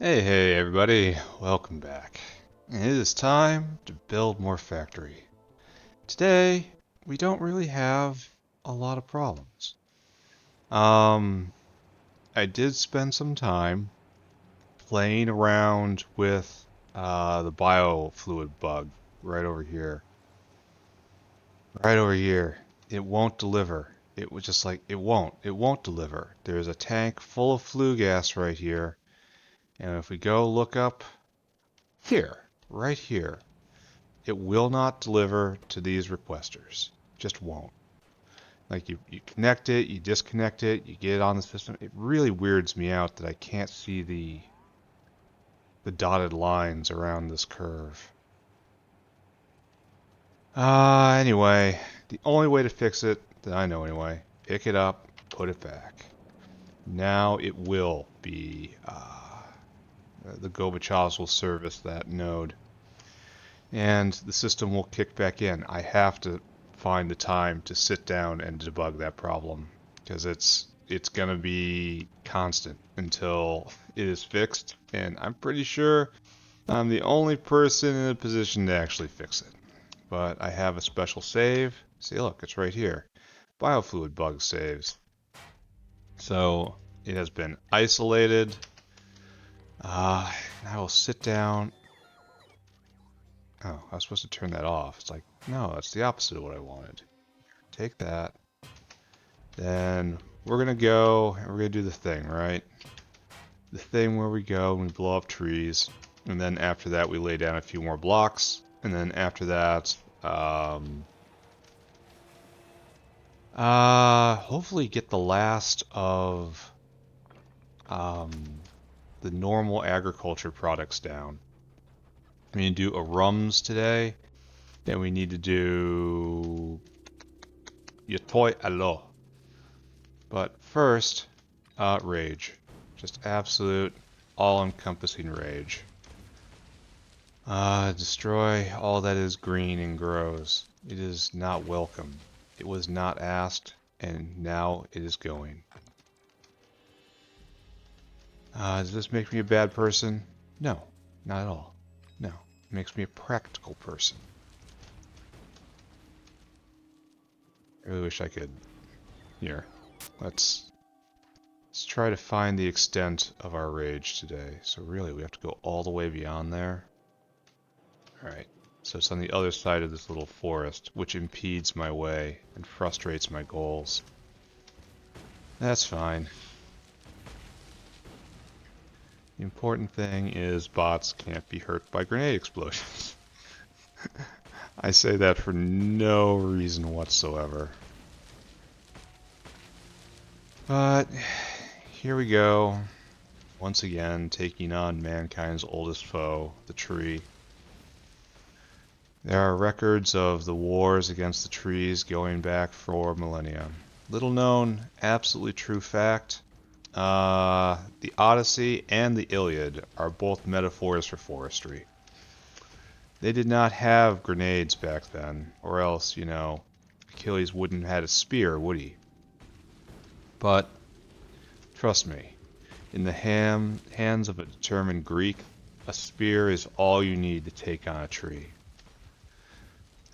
Hey everybody, welcome back. It is time to build more factory. Today, we don't really have a lot of problems. Um, I did spend some time playing around with the biofluid bug right over here. Right over here. It won't deliver. It was just like, it won't deliver. There's a tank full of flue gas right here, and if we go look up here, right here, it will not deliver to these requesters. Just won't. Like you connect it, you disconnect it, you get it on the system. It really weirds me out that I can't see the dotted lines around this curve. Anyway, the only way to fix it that I know anyway, pick it up, put it back. Now it will be the Gobachavs will service that node, and the system will kick back in. I have to find the time to sit down and debug that problem because it's gonna be constant until it is fixed, and I'm pretty sure I'm the only person in a position to actually fix it. But I have a special save. See, look, it's right here. Biofluid bug saves. So it has been isolated. I will sit down. Oh, I was supposed to turn that off. It's like, no, that's the opposite of what I wanted. Take that. Then we're gonna go and we're gonna do the thing, right? The thing where we go and we blow up trees, and then after that we lay down a few more blocks, and then after that, hopefully get the last of um, the normal agriculture products down. We need to do Arums today, then we need to do Yotoi Aloe. But first, rage. Just absolute, all-encompassing rage. Destroy all that is green and grows. It is not welcome. It was not asked, and now it is going. Does this make me a bad person? No, not at all. No, it makes me a practical person. I really wish I could. Here, let's try to find the extent of our rage today. So really, we have to go all the way beyond there. Alright, so it's on the other side of this little forest, which impedes my way and frustrates my goals. That's fine. The important thing is bots can't be hurt by grenade explosions. I say that for no reason whatsoever. But here we go. Once again, taking on mankind's oldest foe, the tree. There are records of the wars against the trees going back for millennia. Little known, absolutely true fact. The Odyssey and the Iliad are both metaphors for forestry. They did not have grenades back then, or else, Achilles wouldn't have had a spear, would he? But, trust me, in the hands of a determined Greek, a spear is all you need to take on a tree.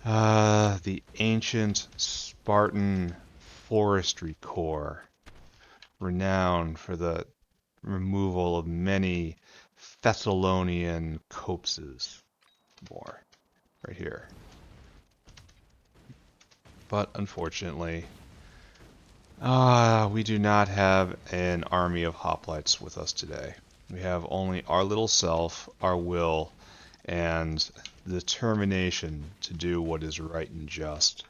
The ancient Spartan forestry corps, renowned for the removal of many Thessalonian copses. More, right here. But unfortunately, we do not have an army of hoplites with us today. We have only our little self, our will, and the determination to do what is right and just.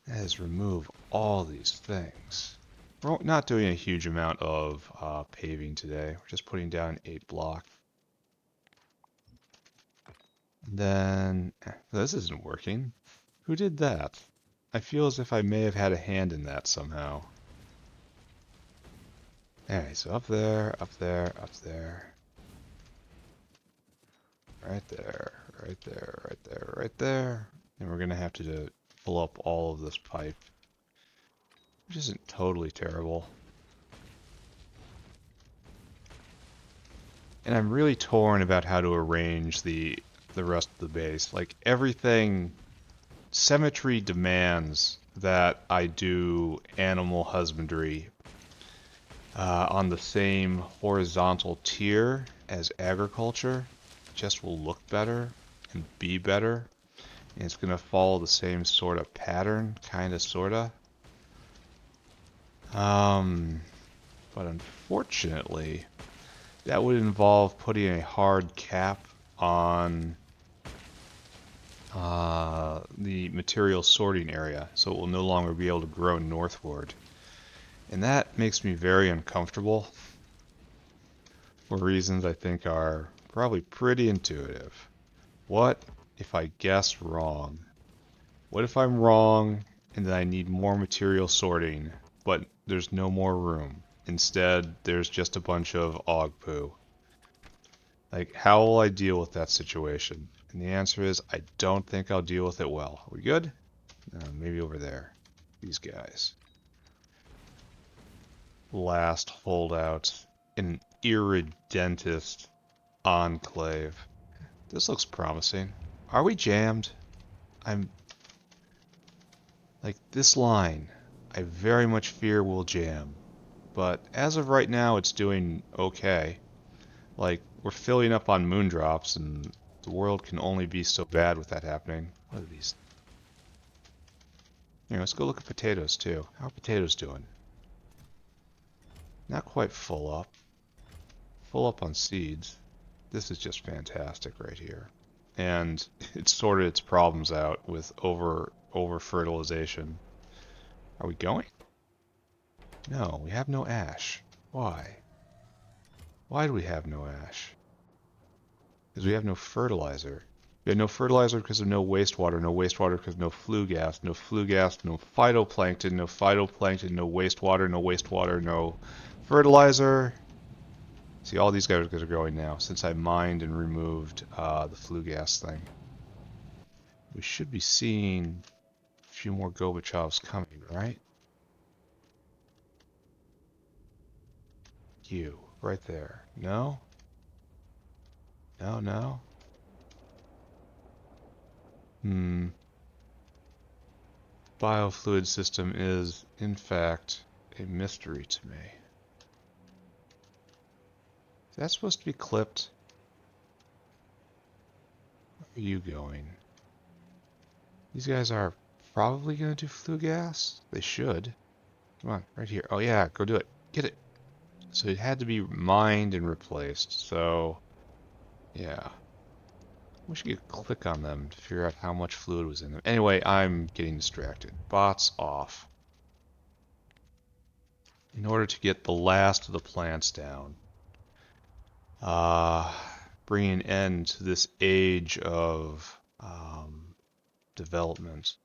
That is, remove all these things. We're not doing a huge amount of paving today. We're just putting down 8 block. Then, this isn't working. Who did that? I feel as if I may have had a hand in that somehow. Alright, so up there, up there, up there. Right there, right there, right there, right there. And we're gonna have to pull up all of this pipe, which isn't totally terrible. And I'm really torn about how to arrange the rest of the base. Like, everything, symmetry demands that I do animal husbandry on the same horizontal tier as agriculture. Just will look better and be better. And it's going to follow the same sort of pattern, kind of, sort of. But unfortunately, that would involve putting a hard cap on the material sorting area, so it will no longer be able to grow northward. And that makes me very uncomfortable for reasons I think are probably pretty intuitive. What if I guess wrong? What if I'm wrong and that I need more material sorting, but there's no more room? Instead, there's just a bunch of og poo. Like, how will I deal with that situation? And the answer is, I don't think I'll deal with it well. Are we good? Maybe over there. These guys. Last holdout in an irredentist enclave. This looks promising. Are we jammed? I'm... Like, this line, I very much fear will jam. But as of right now, it's doing okay. Like, we're filling up on moondrops, and the world can only be so bad with that happening. What are these? Here, let's go look at potatoes, too. How are potatoes doing? Not quite full up. Full up on seeds. This is just fantastic right here. And it's sorted its problems out with over fertilization. Are we going? No, we have no ash. Why? Why do we have no ash? Because we have no fertilizer. We have no fertilizer because of no wastewater because of no flue gas, no phytoplankton, no wastewater, no fertilizer. See, all these guys are growing now since I mined and removed the flue gas thing. We should be seeing a few more Gorbachevs coming, right? You, right there. No? No, no? Biofluid system is, in fact, a mystery to me. Is that supposed to be clipped? Where are you going? These guys are probably going to do flue gas? They should. Come on, right here. Oh yeah, go do it. Get it. So it had to be mined and replaced, so... yeah. I wish you could click on them to figure out how much fluid was in them. Anyway, I'm getting distracted. Bots off. In order to get the last of the plants down, bring an end to this age of development.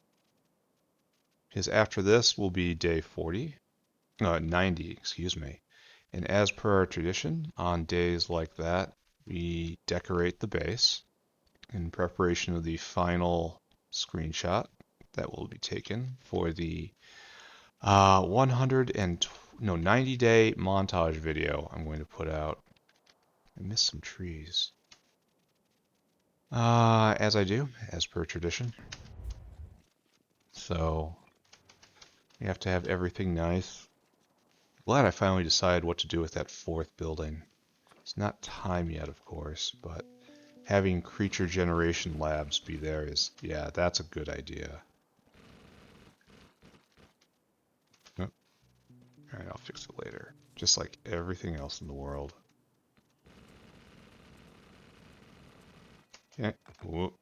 Because after this will be day 40, 90, excuse me. And as per our tradition, on days like that, we decorate the base in preparation of the final screenshot that will be taken for the 90-day montage video I'm going to put out. I missed some trees. As I do, as per tradition. So, we have to have everything nice. Glad I finally decided what to do with that fourth building. It's not time yet, of course, but having creature generation labs be there is, yeah, that's a good idea. Oh. Alright, I'll fix it later. Just like everything else in the world. Okay. Whoop.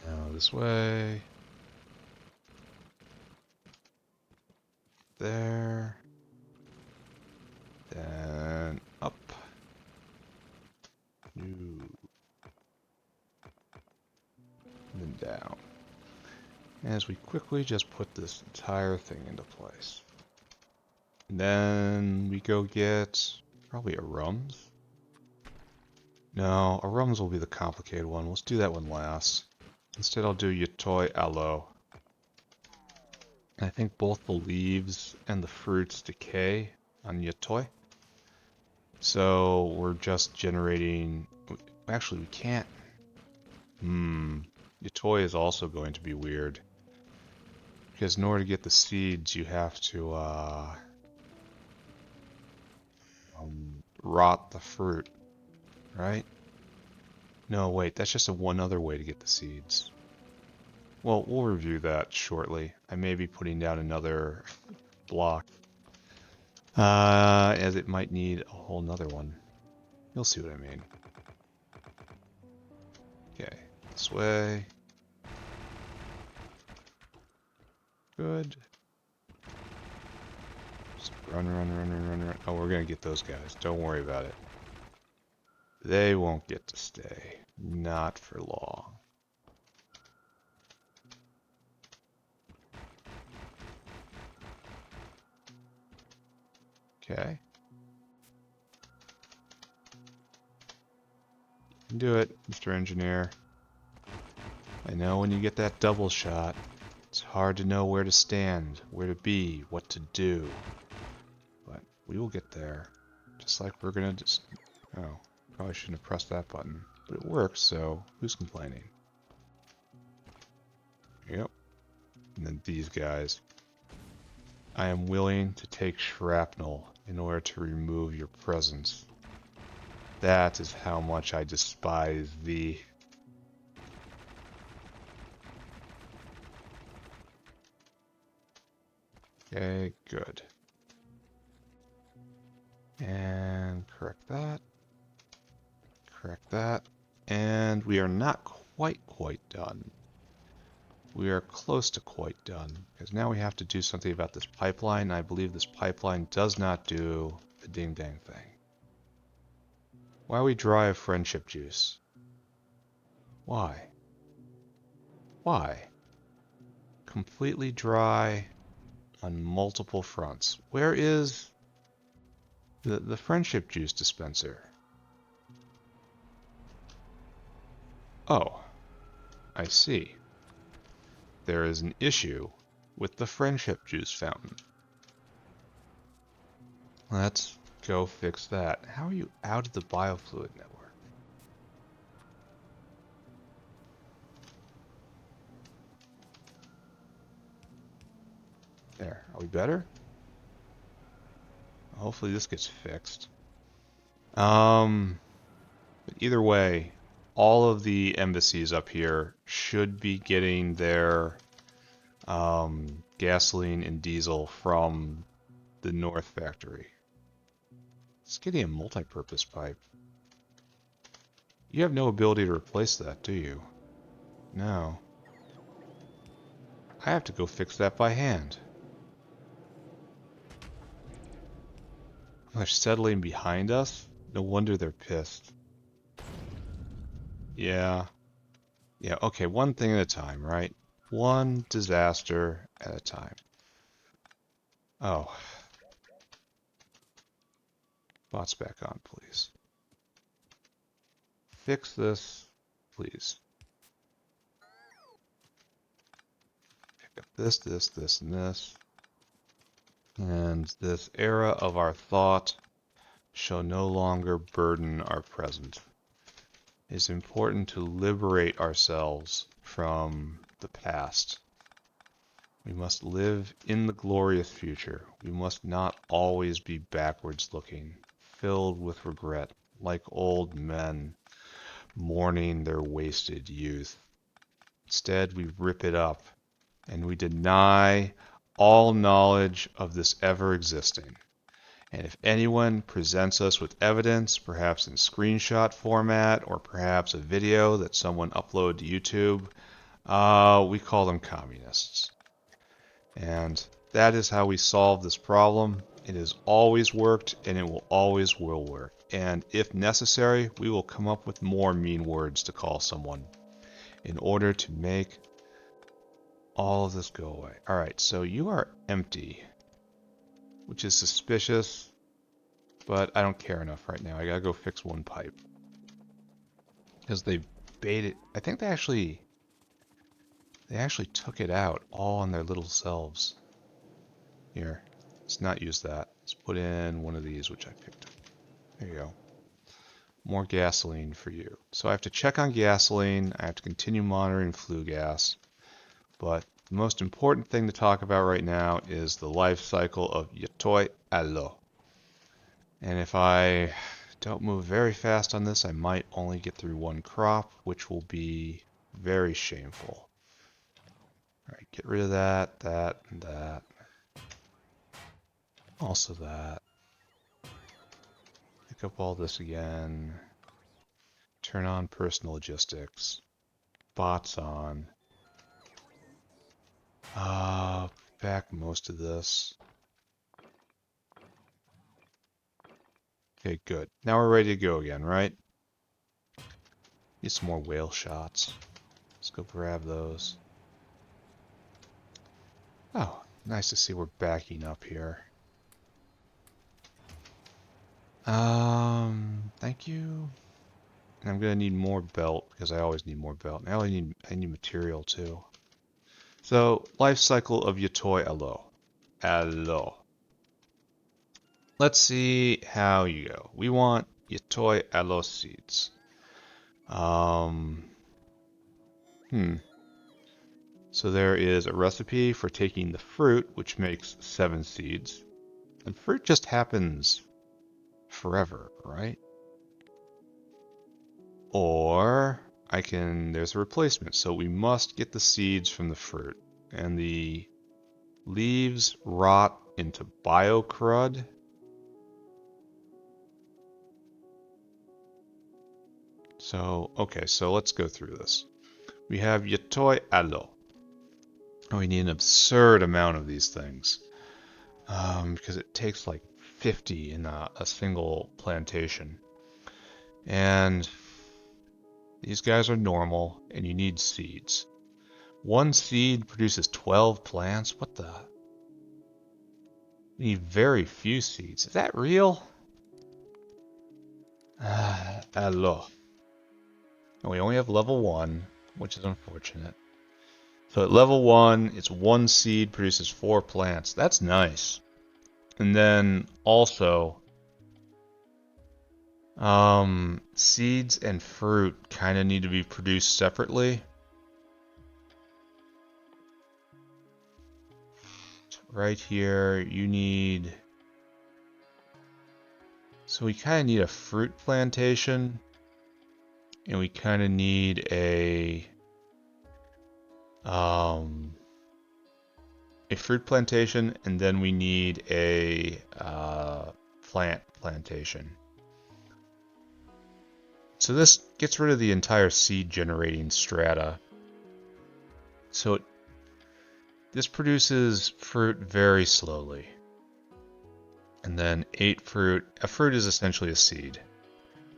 Now this way. There. Then up. And then down. As we quickly just put this entire thing into place. And then we go get probably Arums. No, Arums will be the complicated one. Let's do that one last. Instead I'll do Yotoi Aloe. I think both the leaves and the fruits decay on Yotoi. So we're just generating... Actually, we can't... Yotoi is also going to be weird. Because in order to get the seeds, you have to rot the fruit, right? No, wait, that's just one other way to get the seeds. Well, we'll review that shortly. I may be putting down another block, as it might need a whole nother one. You'll see what I mean. Okay, this way. Good. Just run, run, run, run, run, run. Oh, we're gonna get those guys. Don't worry about it. They won't get to stay. Not for long. Okay. You can do it, Mr. Engineer. I know when you get that double shot, it's hard to know where to stand, where to be, what to do. But we will get there. Just like we're gonna just... Oh, probably shouldn't have pressed that button. But it works, so who's complaining? Yep. And then these guys. I am willing to take shrapnel in order to remove your presence. That is how much I despise thee. Okay, good. And correct that. Correct that. And we are not quite done. We are close to quite done, because now we have to do something about this pipeline. I believe this pipeline does not do the ding-dang thing. Why are we dry of friendship juice? Why? Why? Completely dry on multiple fronts. Where is the friendship juice dispenser? Oh, I see. There is an issue with the friendship juice fountain. Let's go fix that. How are you out of the biofluid network? There, are we better? Hopefully this gets fixed. But either way, all of the embassies up here should be getting their gasoline and diesel from the North Factory. It's getting a multi-purpose pipe. You have no ability to replace that, do you? No. I have to go fix that by hand. They're settling behind us? No wonder they're pissed. Yeah. Yeah, okay, one thing at a time, right? One disaster at a time. Oh. Bots back on, please. Fix this, please. Pick up this, this, this, and this. And this era of our thought shall no longer burden our present. It is important to liberate ourselves from the past. We must live in the glorious future. We must not always be backwards looking, filled with regret, like old men mourning their wasted youth. Instead, we rip it up, and we deny all knowledge of this ever existing. And if anyone presents us with evidence, perhaps in screenshot format, or perhaps a video that someone uploaded to YouTube, we call them communists. And that is how we solve this problem. It has always worked, and it will always will work. And if necessary, we will come up with more mean words to call someone in order to make all of this go away. Alright, so you are empty, which is suspicious, but I don't care enough right now. I gotta go fix one pipe. Because they baited... I think they actually took it out all on their little selves. Here, let's not use that. Let's put in one of these, which I picked up. There you go. More gasoline for you. So I have to check on gasoline. I have to continue monitoring flue gas. But the most important thing to talk about right now is the life cycle of Yotoi Aloe. And if I don't move very fast on this, I might only get through one crop, which will be very shameful. Alright, get rid of that, and that. Also that. Pick up all this again. Turn on personal logistics. Bots on. Back most of this. Okay, good. Now we're ready to go again, right? Need some more whale shots. Let's go grab those. Oh, nice to see we're backing up here. Thank you. And I'm gonna need more belt because I always need more belt. Now I need material too. So, life cycle of Yotoi Aloe. Aloe. Let's see how you go. We want Yotoi Aloe seeds. So there is a recipe for taking the fruit, which makes 7 seeds. And fruit just happens forever, right? Or there's a replacement. So we must get the seeds from the fruit. And the leaves rot into biocrud. So, okay, so let's go through this. We have Yotoi Aloe. We need an absurd amount of these things. Because it takes like 50 in a single plantation. And these guys are normal, and you need seeds. One seed produces 12 plants? What the? You need very few seeds. Is that real? Aloe. And we only have level 1, which is unfortunate. So at level 1, it's 1 seed produces 4 plants. That's nice. And then also, seeds and fruit kind of need to be produced separately. Right here, you need... So we kind of need a fruit plantation. And we kind of need a fruit plantation, and then we need a plant plantation. So this gets rid of the entire seed generating strata. So this produces fruit very slowly. And then 8 fruit. A fruit is essentially a seed.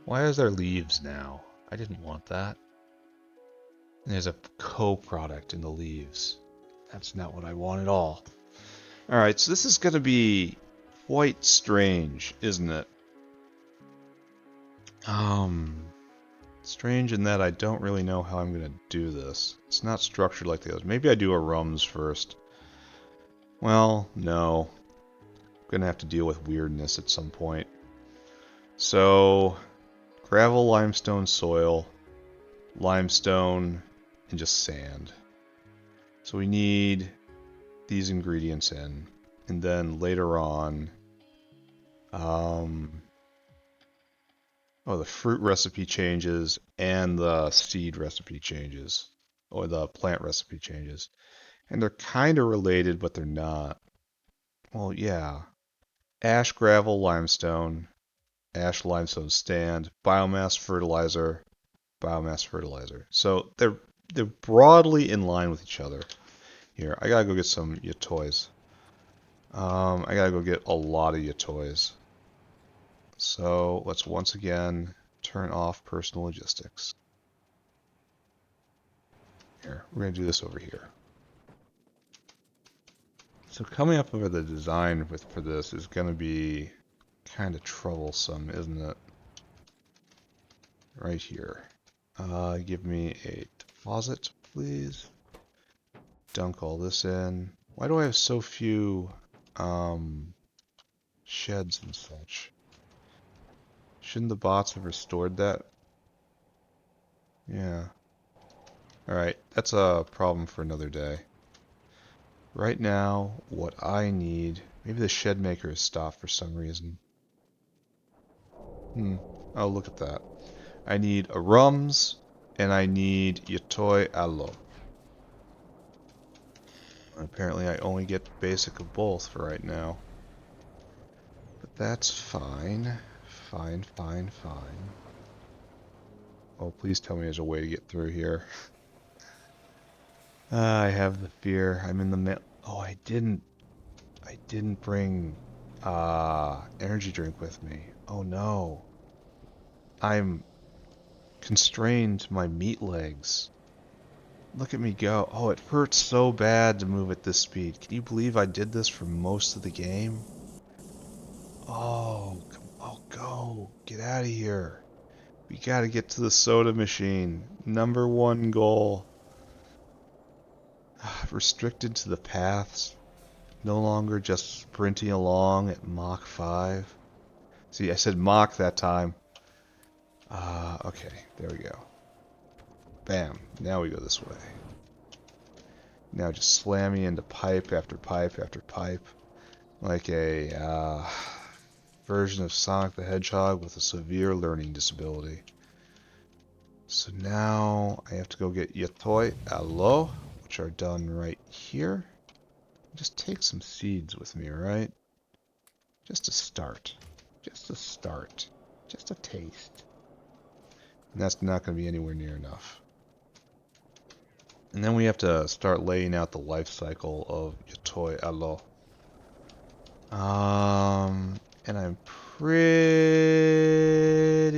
Why is there leaves now? I didn't want that. And there's a co-product in the leaves. That's not what I want at all. Alright, so this is going to be quite strange, isn't it? Strange in that I don't really know how I'm going to do this. It's not structured like the others. Maybe I do Arums first. Well, no. I'm going to have to deal with weirdness at some point. So, gravel, limestone, soil, limestone, and just sand. So we need these ingredients in. And then later on, the fruit recipe changes and the seed recipe changes, or the plant recipe changes. And they're kind of related, but they're not. Well, yeah. Ash, gravel, limestone, ash, limestone, stand, biomass, fertilizer, biomass, fertilizer. So they're broadly in line with each other. Here, I gotta go get some Yotois. I gotta go get a lot of Yotois. So let's once again turn off personal logistics. Here, we're going to do this over here. So coming up with the design for this is going to be kind of troublesome, isn't it? Right here. Give me a deposit, please. Dunk all this in. Why do I have so few sheds and such? Shouldn't the bots have restored that? Yeah. Alright, that's a problem for another day. Right now, what I need... Maybe the shed maker is stopped for some reason. Oh, look at that. I need Arums, and I need Yotoi Aloe. Apparently I only get basic of both for right now. But that's fine. Fine, fine, fine. Oh, please tell me there's a way to get through here. I have the fear. I'm in the middle. Oh, I didn't bring energy drink with me. Oh no. I'm constrained to my meat legs. Look at me go. Oh, it hurts so bad to move at this speed. Can you believe I did this for most of the game? Oh, go. Get out of here. We gotta get to the soda machine. #1 goal. Restricted to the paths. No longer just sprinting along at Mach 5. See, I said Mach that time. Okay, there we go. Bam. Now we go this way. Now just slamming into pipe after pipe after pipe. Like a version of Sonic the Hedgehog with a severe learning disability. So now I have to go get Yotoi Aloe, which are done right here. Just take some seeds with me, right? Just to start. Just to start. Just a taste. And that's not going to be anywhere near enough. And then we have to start laying out the life cycle of Yotoi Aloe. And I'm pretty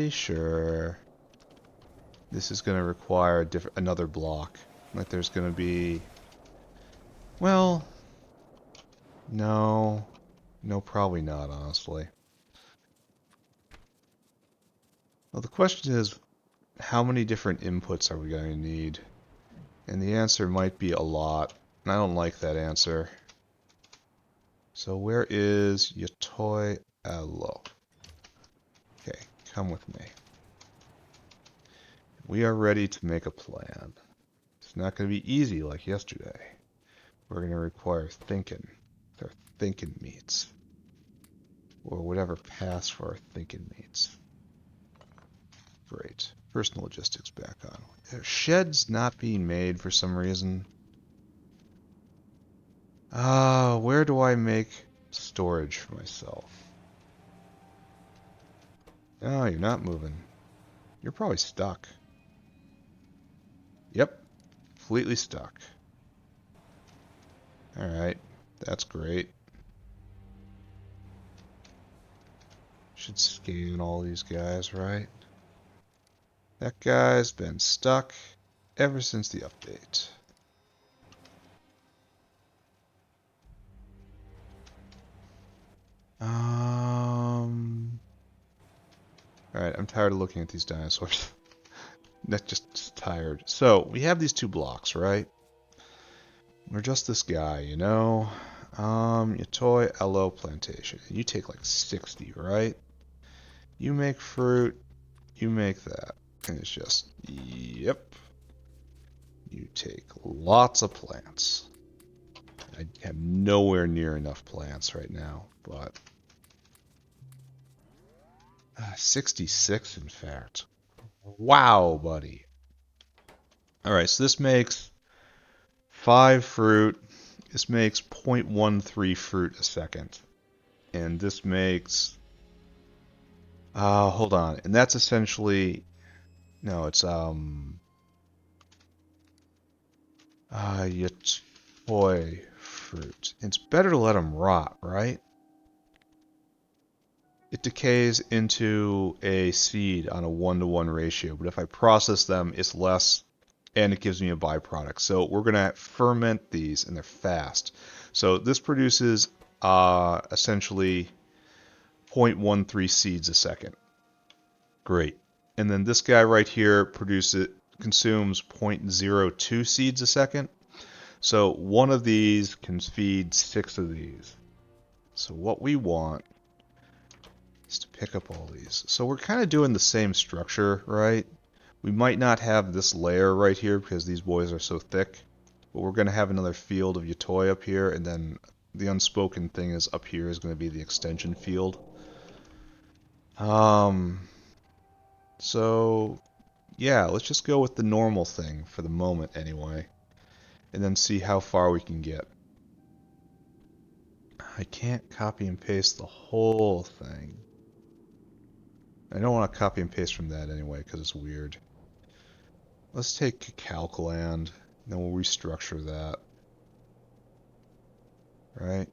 sure this is going to require another block. Like there's going to be... Well... No, probably not, honestly. Well, the question is, how many different inputs are we going to need? And the answer might be a lot, and I don't like that answer. So where is Yotoi Aloe? Okay, come with me. We are ready to make a plan. It's not going to be easy like yesterday. We're going to require thinking. Our thinking meats. Or whatever paths for our thinking meats. Great. Personal logistics back on. Shed's not being made for some reason. Where do I make storage for myself? Oh, you're not moving. You're probably stuck. Yep. Completely stuck. Alright. That's great. Should scan all these guys, right? That guy's been stuck ever since the update. Alright, I'm tired of looking at these dinosaurs. Not just tired. So, we have these two blocks, right? We're just this guy, you know? Yotoi Aloe Plantation. You take like 60, right? You make fruit, you make that. And it's just, yep. You take lots of plants. I have nowhere near enough plants right now, but... 66, in fact. Wow, buddy. Alright, so this makes 5 fruit. This makes 0.13 fruit a second. And this makes... hold on. And that's essentially... No, it's, Yotoi fruit. It's better to let them rot, right? It decays into a seed on a 1-to-1 ratio, but if I process them, it's less, and it gives me a byproduct. So we're going to ferment these, and they're fast. So this produces essentially 0.13 seeds a second. Great. And then this guy right here consumes 0.02 seeds a second. So one of these can feed 6 of these. So what we want is to pick up all these. So we're kind of doing the same structure, right? We might not have this layer right here because these boys are so thick, but we're going to have another field of Yotoi up here, and then the unspoken thing is up here is going to be the extension field. So yeah, let's just go with the normal thing for the moment anyway, and then see how far we can get. I can't copy and paste the whole thing. I don't want to copy and paste from that anyway because it's weird. Let's take Calcaland, then we'll restructure that. Right?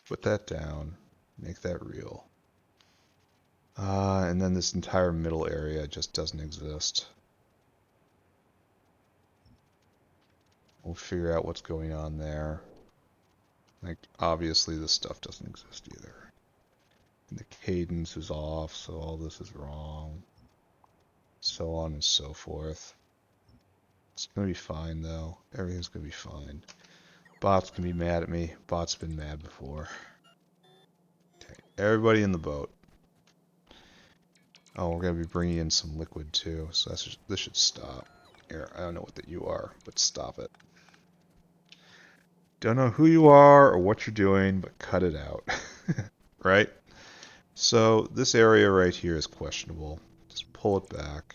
Put that down. Make that real. And then this entire middle area just doesn't exist. We'll figure out what's going on there. Like, obviously this stuff doesn't exist either. And the cadence is off, so all this is wrong. So on and so forth. It's gonna be fine though. Everything's gonna be fine. Bot's gonna be mad at me. Bot's been mad before. Okay, everybody in the boat. Oh, we're gonna be bringing in some liquid too, so this should stop. Here, I don't know what that you are, but stop it. Don't know who you are or what you're doing, but cut it out. Right? So this area right here is questionable. Just pull it back.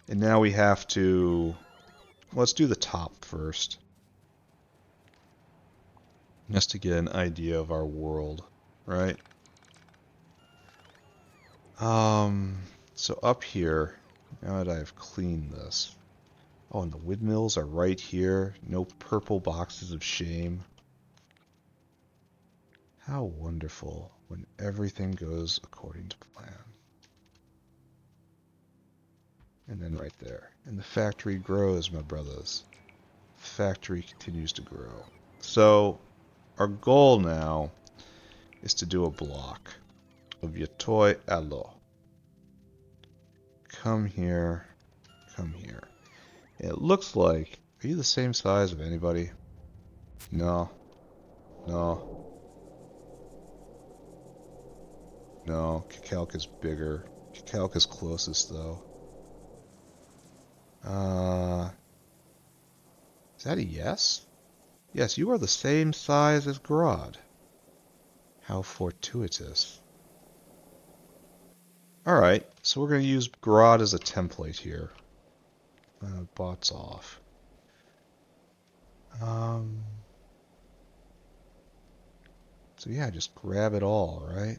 And now we have to... Let's do the top first. Just to get an idea of our world, right? So up here, now that I've cleaned this. Oh, and the windmills are right here. No purple boxes of shame. How wonderful when everything goes according to plan. And then right there. And the factory grows, my brothers. The factory continues to grow. So, our goal now is to do a block of Yotoi Aloe. Come here. Come here. And it looks like... Are you the same size of anybody? No. No. No. Kakalk is bigger. Kakalk is closest, though. Is that a yes? Yes, you are the same size as Grodd. How fortuitous. Alright, so we're going to use Grodd as a template here. Bots off. So yeah, just grab it all, right?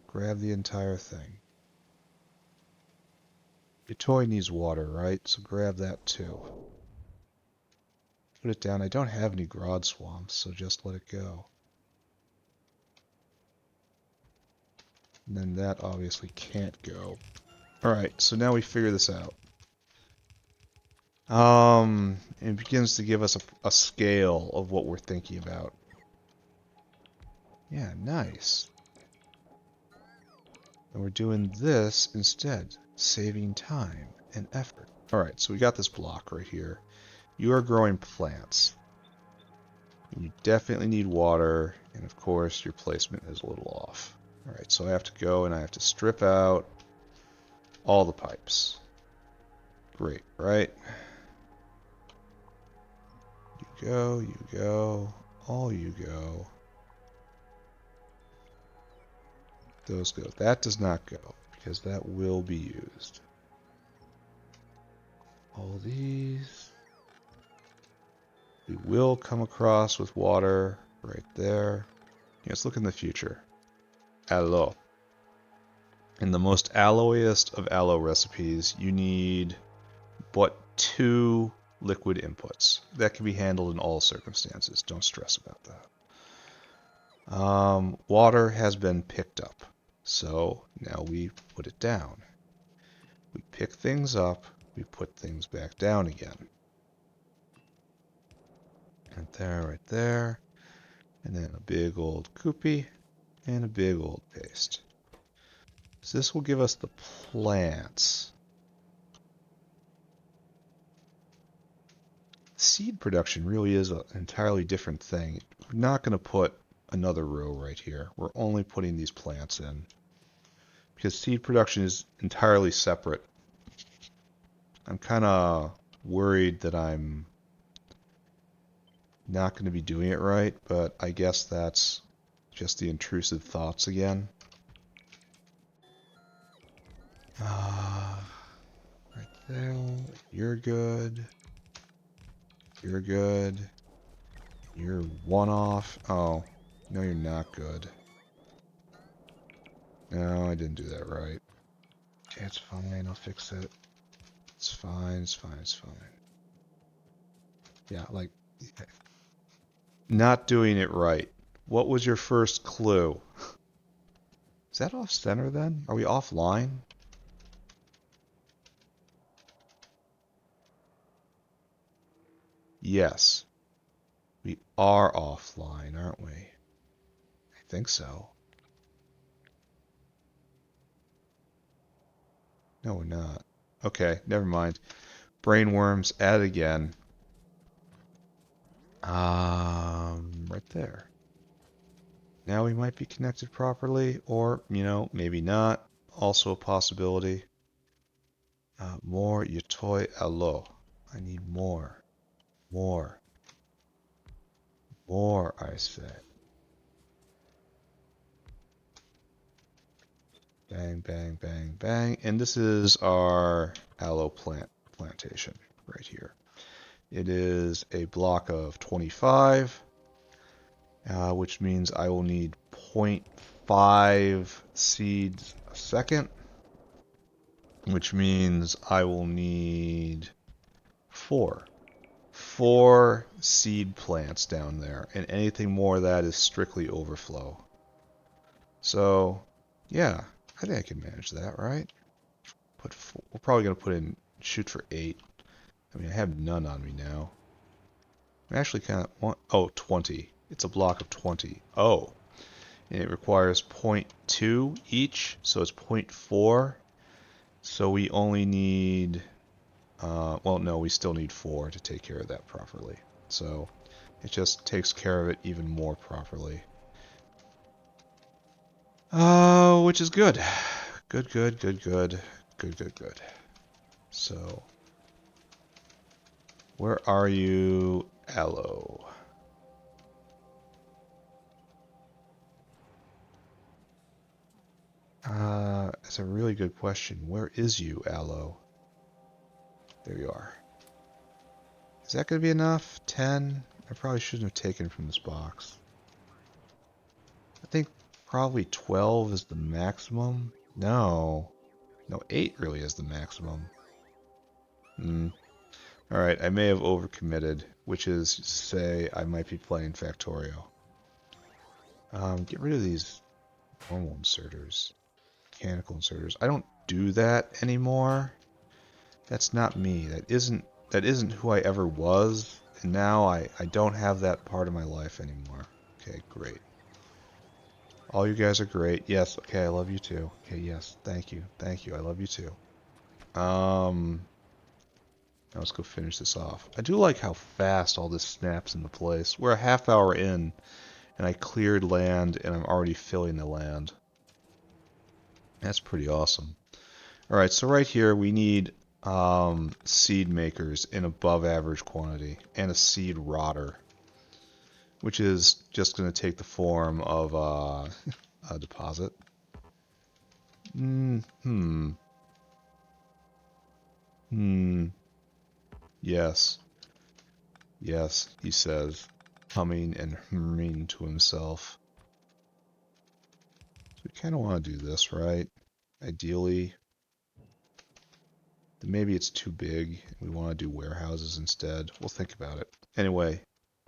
Grab the entire thing. Your toy needs water, right? So grab that too. Put it down. I don't have any Grodd swamps, so just let it go. And then that obviously can't go. Alright, so now we figure this out. It begins to give us a scale of what we're thinking about. Yeah, nice. And we're doing this instead, saving time and effort. Alright, so we got this block right here. You are growing plants. You definitely need water, and of course your placement is a little off. Alright, so I have to go and I have to strip out all the pipes. Great, right? You go, all you go. Those go. That does not go, because that will be used. All these. We will come across with water right there. Let's look in the future. Aloe. In the most aloeiest of aloe recipes, you need but 2 liquid inputs. That can be handled in all circumstances. Don't stress about that. Water has been picked up. So now we put it down. We pick things up, we put things back down again. Right there. And then a big old koopy and a big old paste. So this will give us the plants. seed production really is an entirely different thing. We're not going to put another row right here. We're only putting these plants in because seed production is entirely separate. I'm kind of worried that I'm not going to be doing it right, but I guess that's just the intrusive thoughts again. Right there. You're good. You're good. You're one off. Oh, no, you're not good. No, I didn't do that right. Okay, it's fine. I'll fix it. It's fine. It's fine. It's fine. Yeah, like, not doing it right. What was your first clue? Is that off center then? Are we offline? Yes. We are offline, aren't we? I think so. No, we're not. Okay, never mind. Brainworms, add again. Right there. Now we might be connected properly, or, maybe not. Also a possibility. More Yotoi Aloe. I need more. More. More, I say. Bang, bang, bang, bang. And this is our aloe plantation right here. It is a block of 25, which means I will need 0.5 seeds a second, which means I will need 4 seed plants down there, and anything more of that is strictly overflow. So, yeah, I think I can manage that, right? We're probably going to put in, shoot for 8. I mean, I have none on me now. I actually kind of want, 20. It's a block of 20. Oh, and it requires 0.2 each, so it's 0.4. So we only need, well, no, we still need 4 to take care of that properly. So it just takes care of it even more properly. Which is good. Good, good, good, good. Good, good, good. So, where are you, Aloe? That's a really good question. Where is you, Aloe? There you are. Is that going to be enough? 10? I probably shouldn't have taken from this box. I think probably 12 is the maximum. No. No, 8 really is the maximum. Alright, I may have overcommitted, which is to say I might be playing Factorio. Get rid of these normal inserters. Mechanical inserters. I don't do that anymore. That's not me. That isn't who I ever was. And now I don't have that part of my life anymore. Okay, great. All you guys are great. Yes, okay, I love you too. Okay, yes, thank you. Thank you. I love you too. Now let's go finish this off. I do like how fast all this snaps into place. We're a half hour in, and I cleared land, and I'm already filling the land. That's pretty awesome. Alright, so right here we need seed makers in above average quantity, and a seed rotter, which is just going to take the form of a deposit. Yes. Yes, he says, humming and humming to himself. So we kind of want to do this, right? Ideally. Maybe it's too big. We want to do warehouses instead. We'll think about it. Anyway,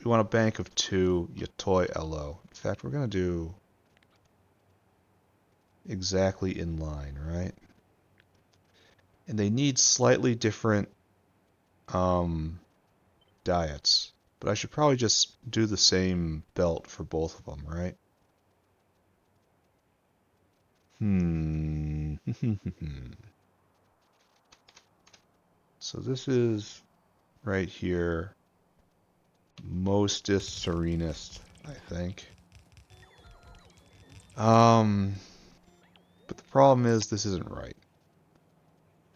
we want a bank of 2 Yotoi Aloe. In fact, we're going to do exactly in line, right? And they need slightly different diets. But I should probably just do the same belt for both of them, right? So this is right here. mostest serenest, I think. But the problem is this isn't right.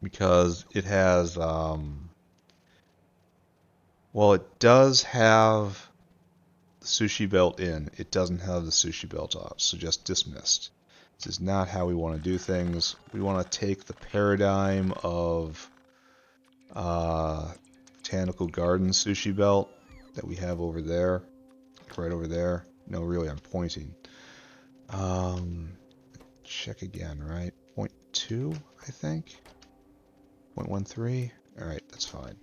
Because it has, well, it does have the sushi belt in. It doesn't have the sushi belt off, so just dismissed. This is not how we want to do things. We want to take the paradigm of Botanical Garden sushi belt that we have over there, right over there. No, really, I'm pointing. Check again, right? 0.2, I think. 0.13. All right, that's fine.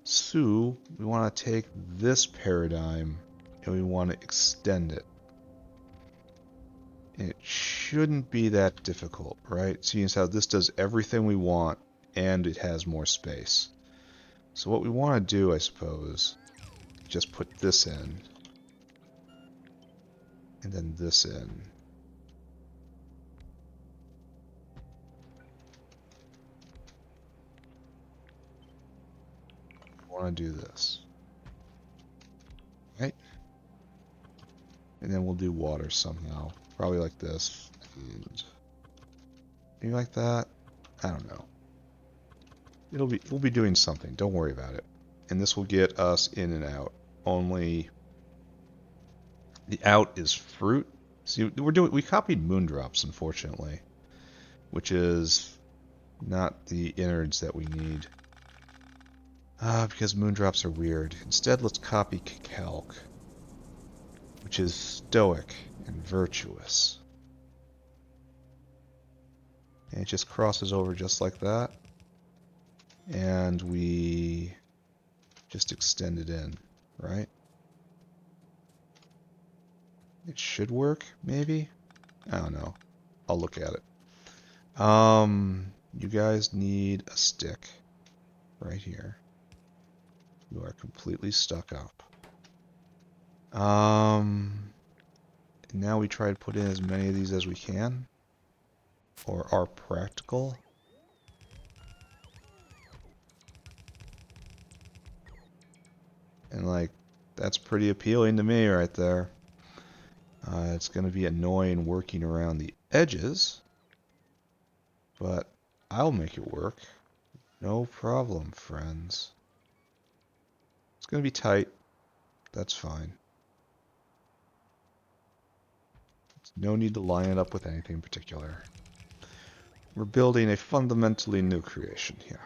So we want to take this paradigm and we want to extend it. And it shouldn't be that difficult, right? Seeing as how this does everything we want and it has more space. So what we want to do, I suppose, just put this in. And then this in. We want to do this. Right? And then we'll do water somehow. Probably like this. And maybe like that. I don't know. We'll be doing something. Don't worry about it. And this will get us in and out. Only the out is fruit. See, we copied moondrops, unfortunately, which is not the innards that we need. Because moondrops are weird. Instead, let's copy calc, which is stoic and virtuous. And it just crosses over just like that. And we just extend it in, right? It should work, maybe? I don't know. I'll look at it. You guys need a stick right here. You are completely stuck up. Now we try to put in as many of these as we can, or are practical. And like, that's pretty appealing to me right there. It's going to be annoying working around the edges, but I'll make it work. No problem, friends. It's going to be tight. That's fine. No need to line it up with anything in particular. We're building a fundamentally new creation here.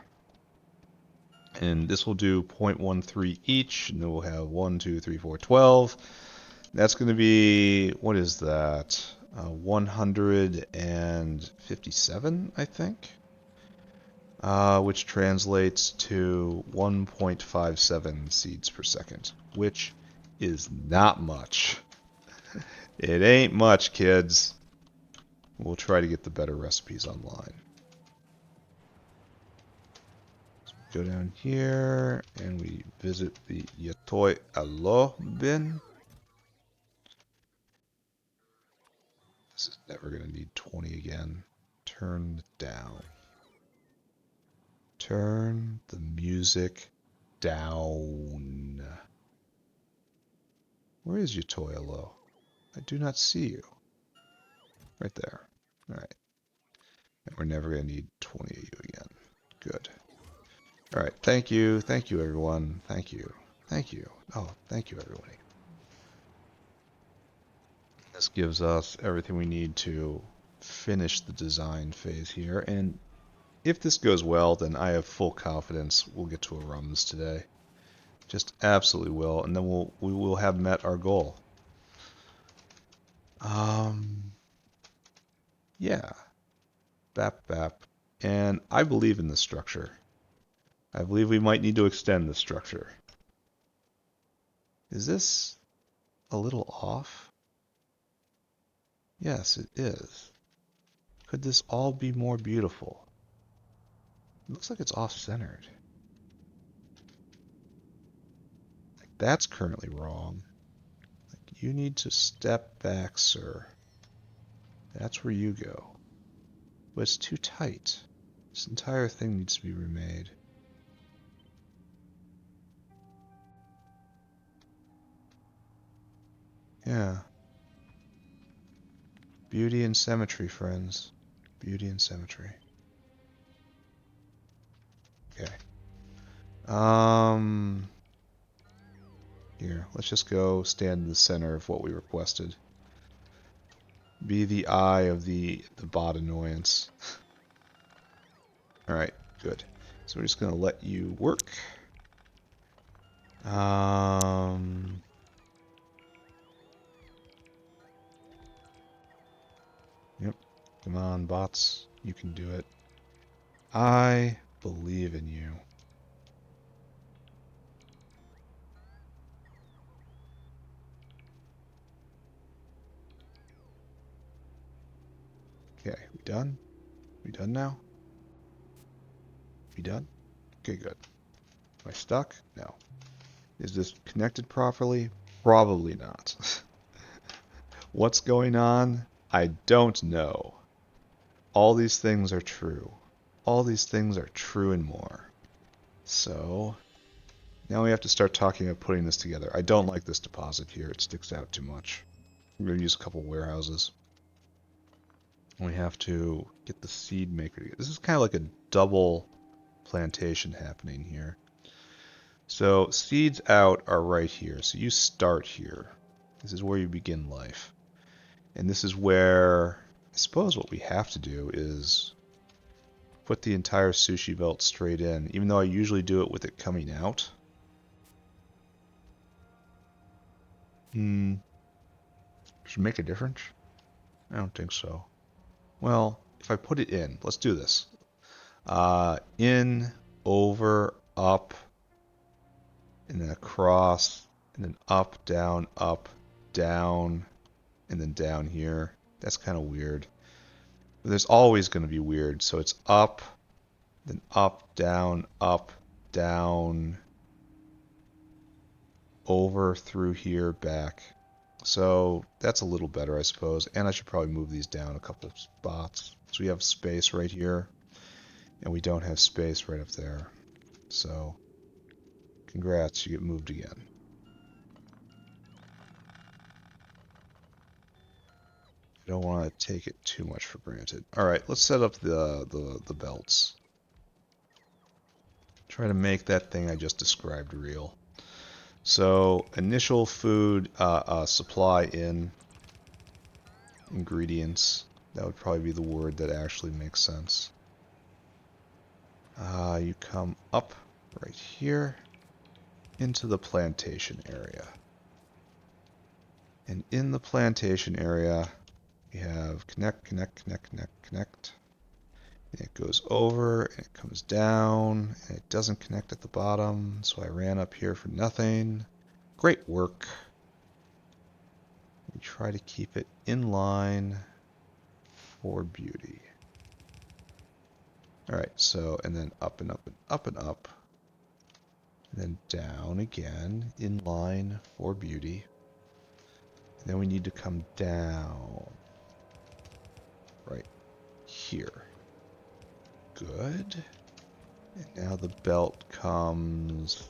And this will do 0.13 each, and then we'll have 1, 2, 3, 4, 12. That's going to be, what is that? 157, I think? Which translates to 1.57 seeds per second, which is not much. It ain't much, kids. We'll try to get the better recipes online. Go down here and we visit the Yotoi Aloe bin. This is never going to need 20 again. Turn it down. Turn the music down. Where is Yotoi Aloe? I do not see you. Right there. Alright. And we're never going to need 20 of you again. Good. Alright, thank you. Thank you, everyone. Thank you. Thank you. Oh, thank you, everybody. This gives us everything we need to finish the design phase here. And if this goes well, then I have full confidence we'll get to Arums today. Just absolutely will. And then we will have met our goal. Yeah. Bap, bap. And I believe in this structure. I believe we might need to extend this structure. Is this a little off? Yes, it is. Could this all be more beautiful? It looks like it's off-centered. Like, that's currently wrong. Like, you need to step back, sir. That's where you go. But it's too tight. This entire thing needs to be remade. Yeah. Beauty and symmetry, friends. Beauty and symmetry. Okay. Here, let's just go stand in the center of what we requested. Be the eye of the bot annoyance. Alright, good. So we're just gonna let you work. Yep. Come on, bots. You can do it. I believe in you. Okay, we done? We done now? We done? Okay, good. Am I stuck? No. Is this connected properly? Probably not. What's going on? I don't know. All these things are true. All these things are true and more. So, now we have to start talking about putting this together. I don't like this deposit here. It sticks out too much. We're going to use a couple warehouses. We have to get the seed maker together. This is kind of like a double plantation happening here. So seeds out are right here. So you start here. This is where you begin life. And this is where, I suppose what we have to do is put the entire sushi belt straight in, even though I usually do it with it coming out. Should it make a difference? I don't think so. Well, if I put it in, let's do this. In, over, up, and then across, and then up, down, and then down here. That's kind of weird. But there's always going to be weird. So it's up, then up, down, over, through here, back. So that's a little better, I suppose. And I should probably move these down a couple of spots. So we have space right here, and we don't have space right up there. So, congrats, you get moved again. I don't want to take it too much for granted. Alright, let's set up the belts. Try to make that thing I just described real. So, initial food supply in ingredients. That would probably be the word that actually makes sense. You come up right here into the plantation area. And in the plantation area, we have connect. And it goes over, and it comes down, and it doesn't connect at the bottom, so I ran up here for nothing. Great work. We try to keep it in line for beauty. Alright, so, and then up and up and up and up. And then down again, in line for beauty. And then we need to come down. Right here. Good. And now the belt comes...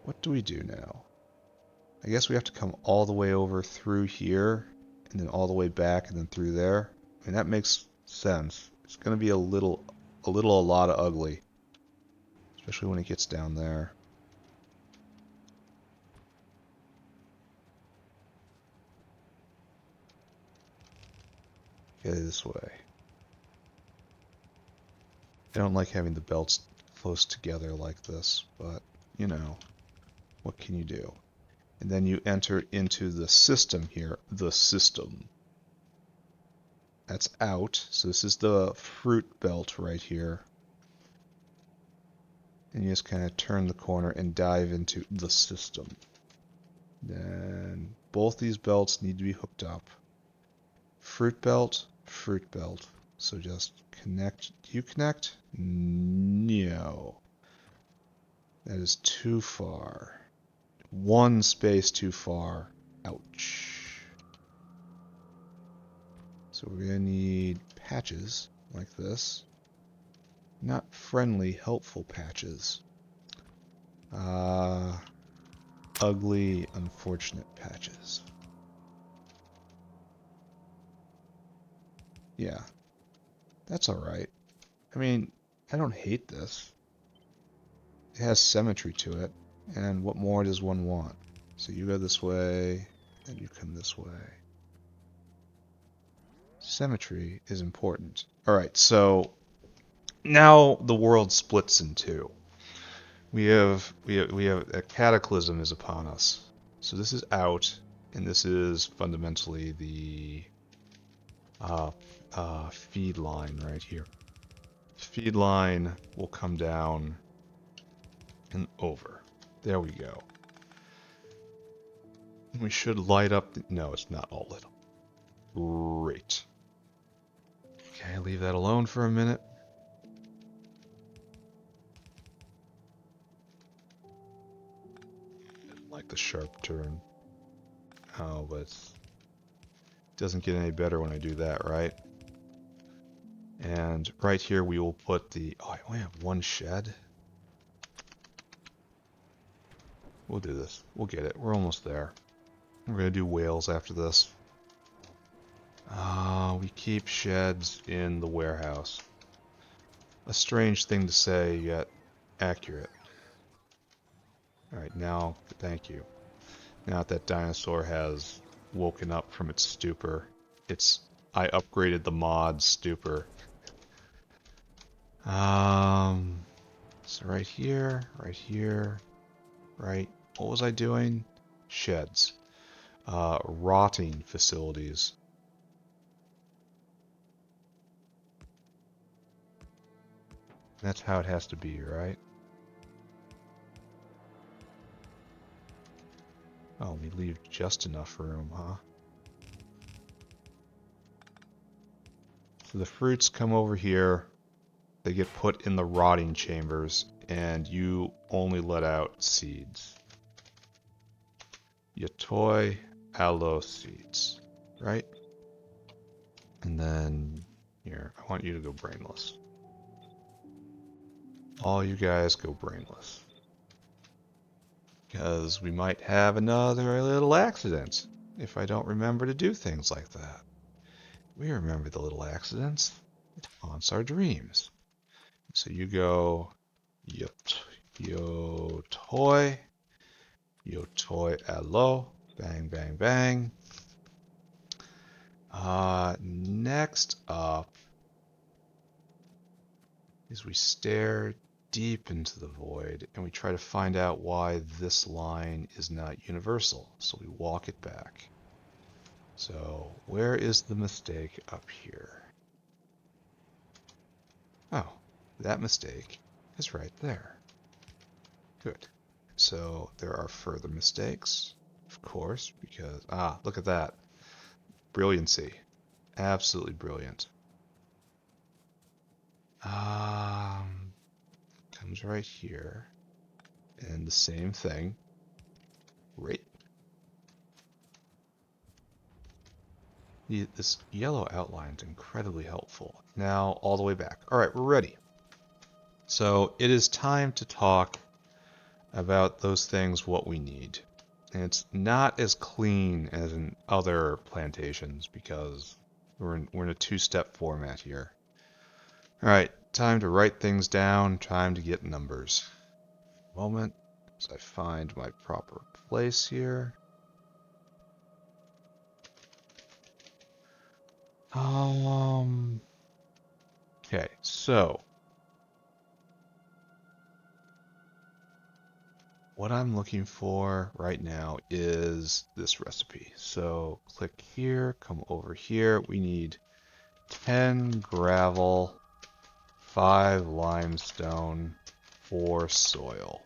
What do we do now? I guess we have to come all the way over through here, and then all the way back, and then through there. I mean, that makes sense. It's going to be a lot of ugly. Especially when it gets down there. Get it this way. I don't like having the belts close together like this, but, you know, what can you do? And then you enter into the system here. The system. That's out. So this is the fruit belt right here. And you just kind of turn the corner and dive into the system. Then both these belts need to be hooked up. Fruit belt, fruit belt. So just connect. Do you connect? No. That is too far. One space too far. Ouch. So we're going to need patches like this. Not friendly, helpful patches. Ugly, unfortunate patches. Yeah, that's alright. I mean, I don't hate this. It has symmetry to it, and what more does one want? So you go this way, and you come this way. Symmetry is important. Alright, so now the world splits in two. We have a cataclysm is upon us. So this is out, and this is fundamentally the uh, feed line right here. Feed line will come down and over. There we go. We should light up. No, it's not all lit up. Great. Okay, leave that alone for a minute. Didn't like the sharp turn. Oh, but it doesn't get any better when I do that, right? And right here we will put the... Oh, I only have one shed. We'll do this. We'll get it. We're almost there. We're going to do whales after this. We keep sheds in the warehouse. A strange thing to say, yet accurate. Alright, now, thank you. Now that dinosaur has woken up from its stupor, I upgraded the mod stupor. So right here, right. What was I doing? Sheds. Rotting facilities. That's how it has to be, right? Oh, we leave just enough room, huh? So the fruits come over here. They get put in the rotting chambers, and you only let out seeds. Yotoi Aloe seeds, right? And then here, I want you to go brainless. All you guys go brainless. Because we might have another little accident if I don't remember to do things like that. We remember the little accidents. It haunts our dreams. So you go Yotoi Aloe, bang, bang, bang. Next up is we stare deep into the void and we try to find out why this line is not universal. So we walk it back. So where is the mistake up here? Oh, that mistake is right there. Good. So there are further mistakes, of course, because, look at that. Brilliancy. Absolutely brilliant. Comes right here. And the same thing. Right. This yellow outline is incredibly helpful. Now, all the way back. All right, we're ready. So it is time to talk about those things, what we need. And it's not as clean as in other plantations because we're in a two-step format here. All right, time to write things down, time to get numbers. Moment, as I find my proper place here. Okay, so what I'm looking for right now is this recipe. So click here, come over here. We need 10 gravel, 5 limestone, 4 soil.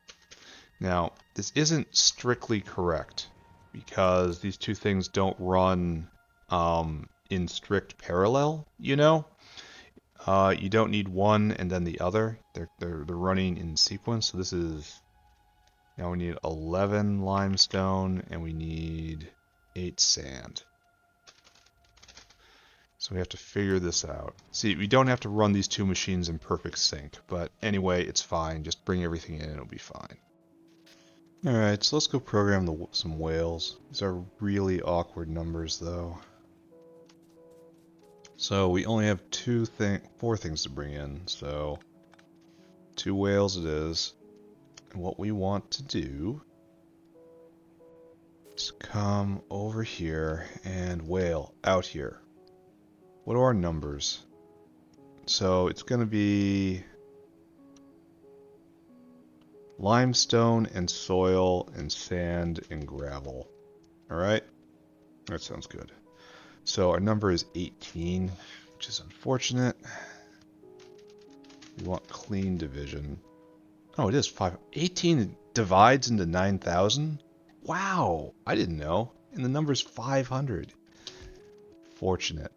Now, this isn't strictly correct because these two things don't run in strict parallel, you know? You don't need one and then the other. They're running in sequence. So this is, now we need 11 limestone and we need 8 sand. So we have to figure this out. See, we don't have to run these two machines in perfect sync, but anyway, it's fine. Just bring everything in and it'll be fine. Alright, so let's go program some whales. These are really awkward numbers, though. So we only have four things to bring in, so 2 whales it is. And what we want to do is come over here and whale out here. What are our numbers? So it's going to be limestone and soil and sand and gravel. Alright? That sounds good. So our number is 18, which is unfortunate. We want clean division. Oh, it is 5. 18 divides into 9,000? Wow! I didn't know. And the number's 500. Fortunate.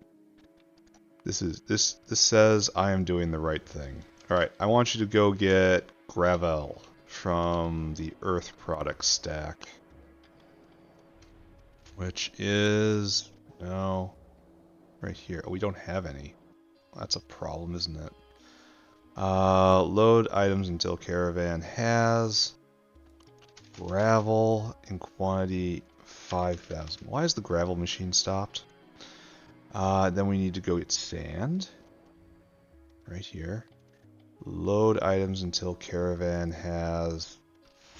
This says I am doing the right thing. Alright, I want you to go get gravel from the earth product stack. Which is no right here. Oh, we don't have any. That's a problem, isn't it? Load items until caravan has gravel in quantity 5,000. Why is the gravel machine stopped? Then we need to go get sand. Right here. Load items until caravan has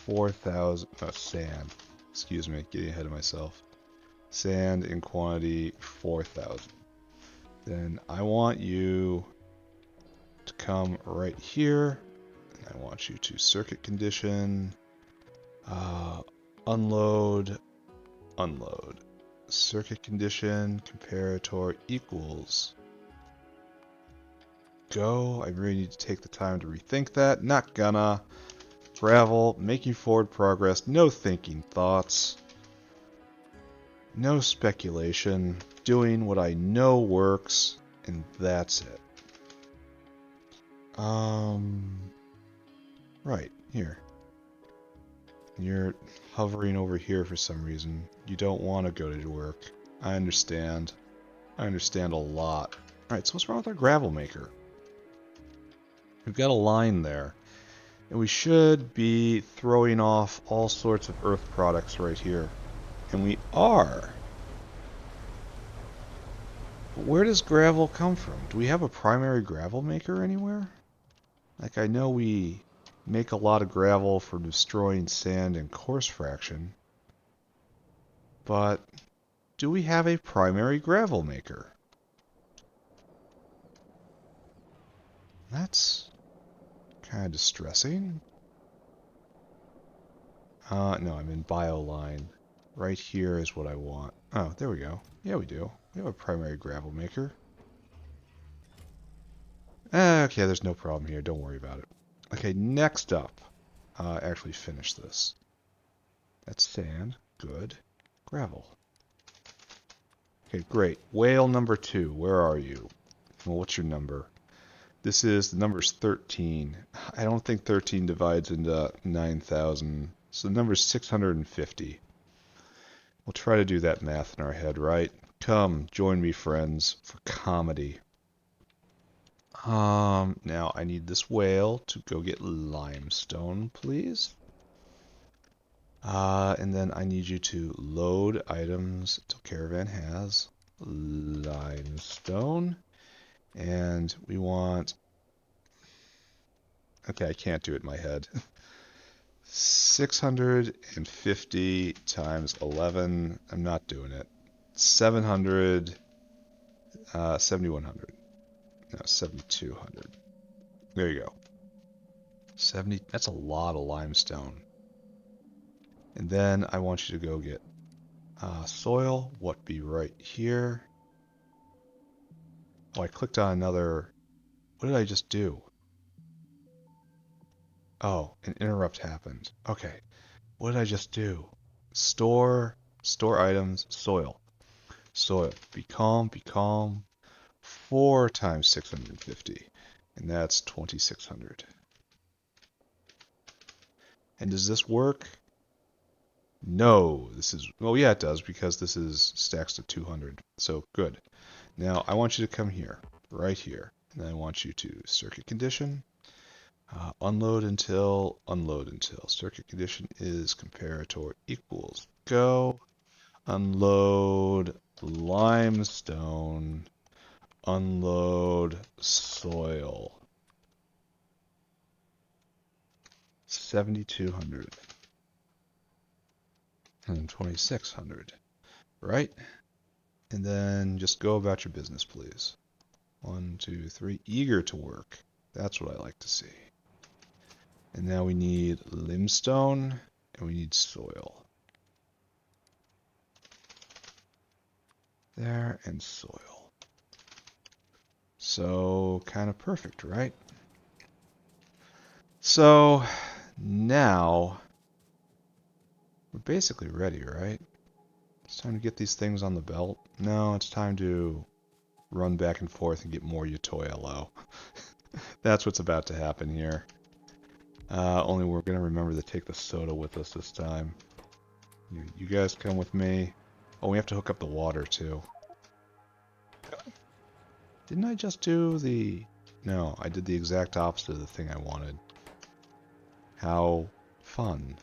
4,000. Sand. Excuse me, getting ahead of myself. Sand in quantity 4,000. Then I want you to come right here. And I want you to circuit condition. Unload. Unload. Circuit condition comparator equals. Go. I really need to take the time to rethink that. Not gonna. Gravel. Making forward progress. No thinking thoughts. No speculation. Doing what I know works. And that's it. Right. Here. You're hovering over here for some reason. You don't want to go to work. I understand. I understand a lot. Alright, so what's wrong with our gravel maker? We've got a line there. And we should be throwing off all sorts of earth products right here. And we are. But where does gravel come from? Do we have a primary gravel maker anywhere? Like, I know we make a lot of gravel for destroying sand and coarse fraction. But do we have a primary gravel maker? That's kind of distressing. No, I'm in Bioline. Right here is what I want. Oh, there we go. Yeah, we do. We have a primary gravel maker. Okay, there's no problem here. Don't worry about it. Okay, next up. Actually finish this. That's sand. Good. Gravel. Okay, great. Whale number 2. Where are you? Well, what's your number? The number's 13. I don't think 13 divides into 9,000. So the number's 650. We'll try to do that math in our head, right? Come, join me, friends, for comedy. Now I need this whale to go get limestone, please. And then I need you to load items till caravan has limestone. And we want... Okay, I can't do it in my head. 650 times 11. I'm not doing it. 700. 7,100. No, 7,200. There you go. 70. That's a lot of limestone. And then I want you to go get soil. What be right here? Oh, I clicked on another. What did I just do? Oh, an interrupt happened. Okay. What did I just do? Store items, soil. Soil. Be calm, be calm. 4 times 650. And that's 2,600. And does this work? No. This is... Well, yeah, it does, because this is stacks to 200. So, good. Now, I want you to come here. Right here. And then I want you to circuit condition. Unload until. Circuit condition is comparator equals go. Unload limestone. unload soil. 7,200. And 2,600. Right? And then just go about your business, please. 1, 2, 3. Eager to work. That's what I like to see. And now we need limestone and we need soil. There, and soil. So, kind of perfect, right? So, now we're basically ready, right? It's time to get these things on the belt. No, it's time to run back and forth and get more Yotoi Aloe. That's what's about to happen here. Only we're going to remember to take the soda with us this time. You guys come with me. Oh, we have to hook up the water too. Didn't I just do the... No, I did the exact opposite of the thing I wanted. How fun.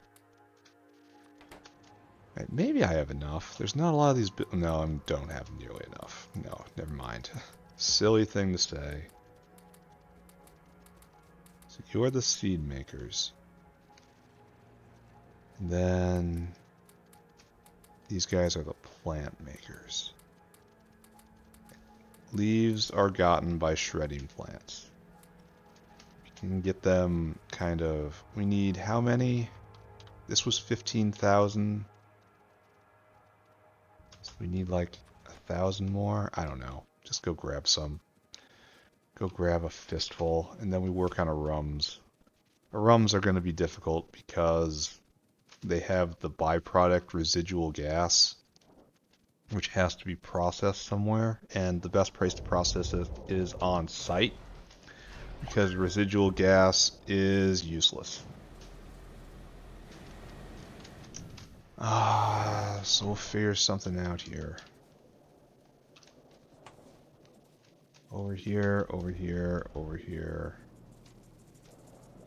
Right, maybe I have enough. There's not a lot of these... No, I don't have nearly enough. No, never mind. Silly thing to say. So you are the seed makers. And then... These guys are the plant makers. Leaves are gotten by shredding plants. We can get them kind of... We need how many? This was 15,000. So we need like 1,000 more? I don't know. Just go grab some. Go grab a fistful, and then we work on Arums. Arums are going to be difficult because they have the byproduct residual gas, which has to be processed somewhere, and the best place to process it is on site, because residual gas is useless. So we'll figure something out here. Over here, over here, over here.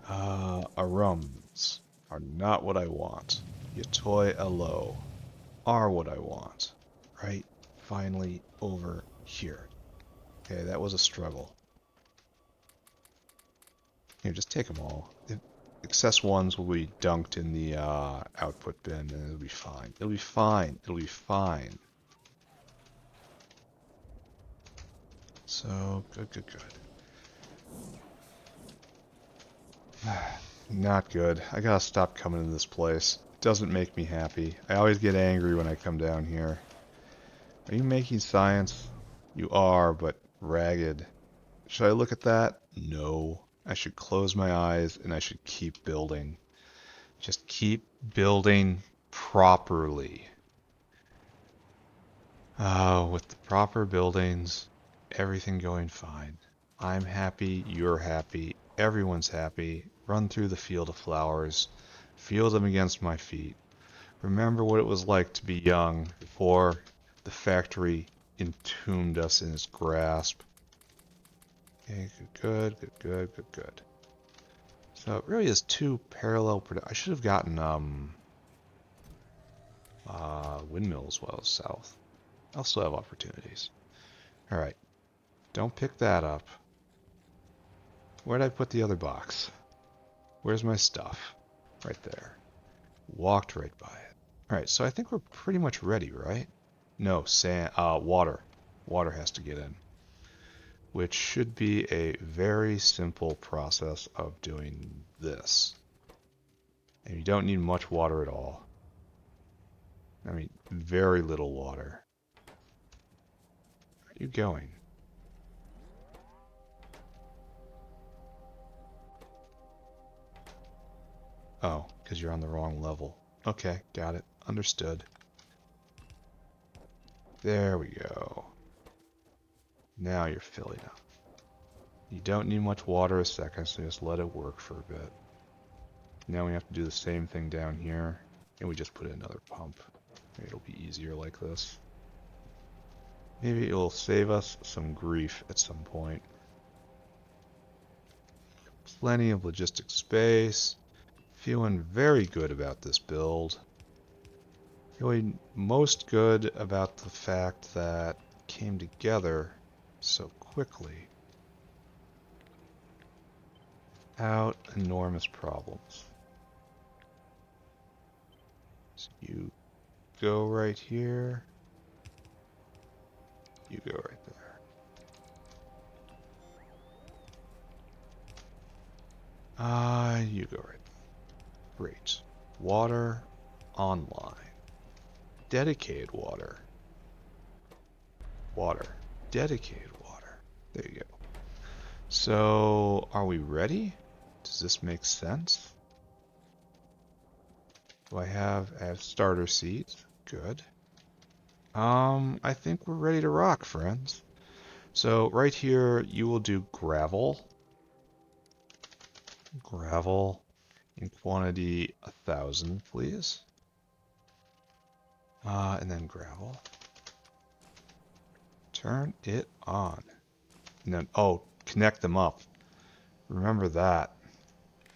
Arums are not what I want. Yotoi Aloe are what I want. Right? Finally, over here. Okay, that was a struggle. Here, just take them all. The excess ones will be dunked in the output bin, and it'll be fine. It'll be fine. It'll be fine. So, good, good, good. Not good. I gotta stop coming to this place. It doesn't make me happy. I always get angry when I come down here. Are you making science? You are, but ragged. Should I look at that? No. I should close my eyes and I should keep building. Just keep building properly. With the proper buildings, everything going fine. I'm happy, you're happy, everyone's happy. Run through the field of flowers. Feel them against my feet. Remember what it was like to be young before the factory entombed us in its grasp. Okay, good, good, good, good, good. So it really is two parallel... I should have gotten windmills while I was south. I'll still have opportunities. Alright. Don't pick that up. Where'd I put the other box? Where's my stuff? Right there. Walked right by it. Alright, so I think we're pretty much ready, right? No, sand, water. Water has to get in. Which should be a very simple process of doing this. And you don't need much water at all. I mean, very little water. Where are you going? Oh, because you're on the wrong level. Okay, got it. Understood. There we go. Now you're filling up. You don't need much water a second, so just let it work for a bit. Now we have to do the same thing down here, and we just put in another pump. Maybe it'll be easier like this. Maybe it'll save us some grief at some point. Plenty of logistic space. Feeling very good about this build. Feeling most good about the fact that it came together so quickly without enormous problems. So you go right here. You go right there. You go right there. Great. Water online. Dedicated water. Water. Dedicated water. There you go. So, are we ready? Does this make sense? Do I have starter seeds? Good. I think we're ready to rock, friends. So right here, you will do gravel. Gravel in quantity 1,000, please. And then gravel. Turn it on. And then, oh, connect them up. Remember that.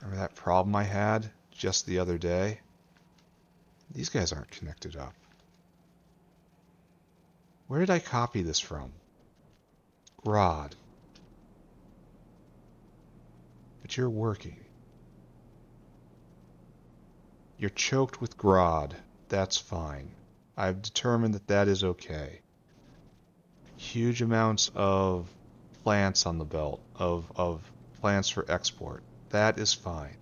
Remember that problem I had just the other day? These guys aren't connected up. Where did I copy this from? Grod. But you're working. You're choked with grod. That's fine. I've determined that that is okay. Huge amounts of plants on the belt, of plants for export. That is fine.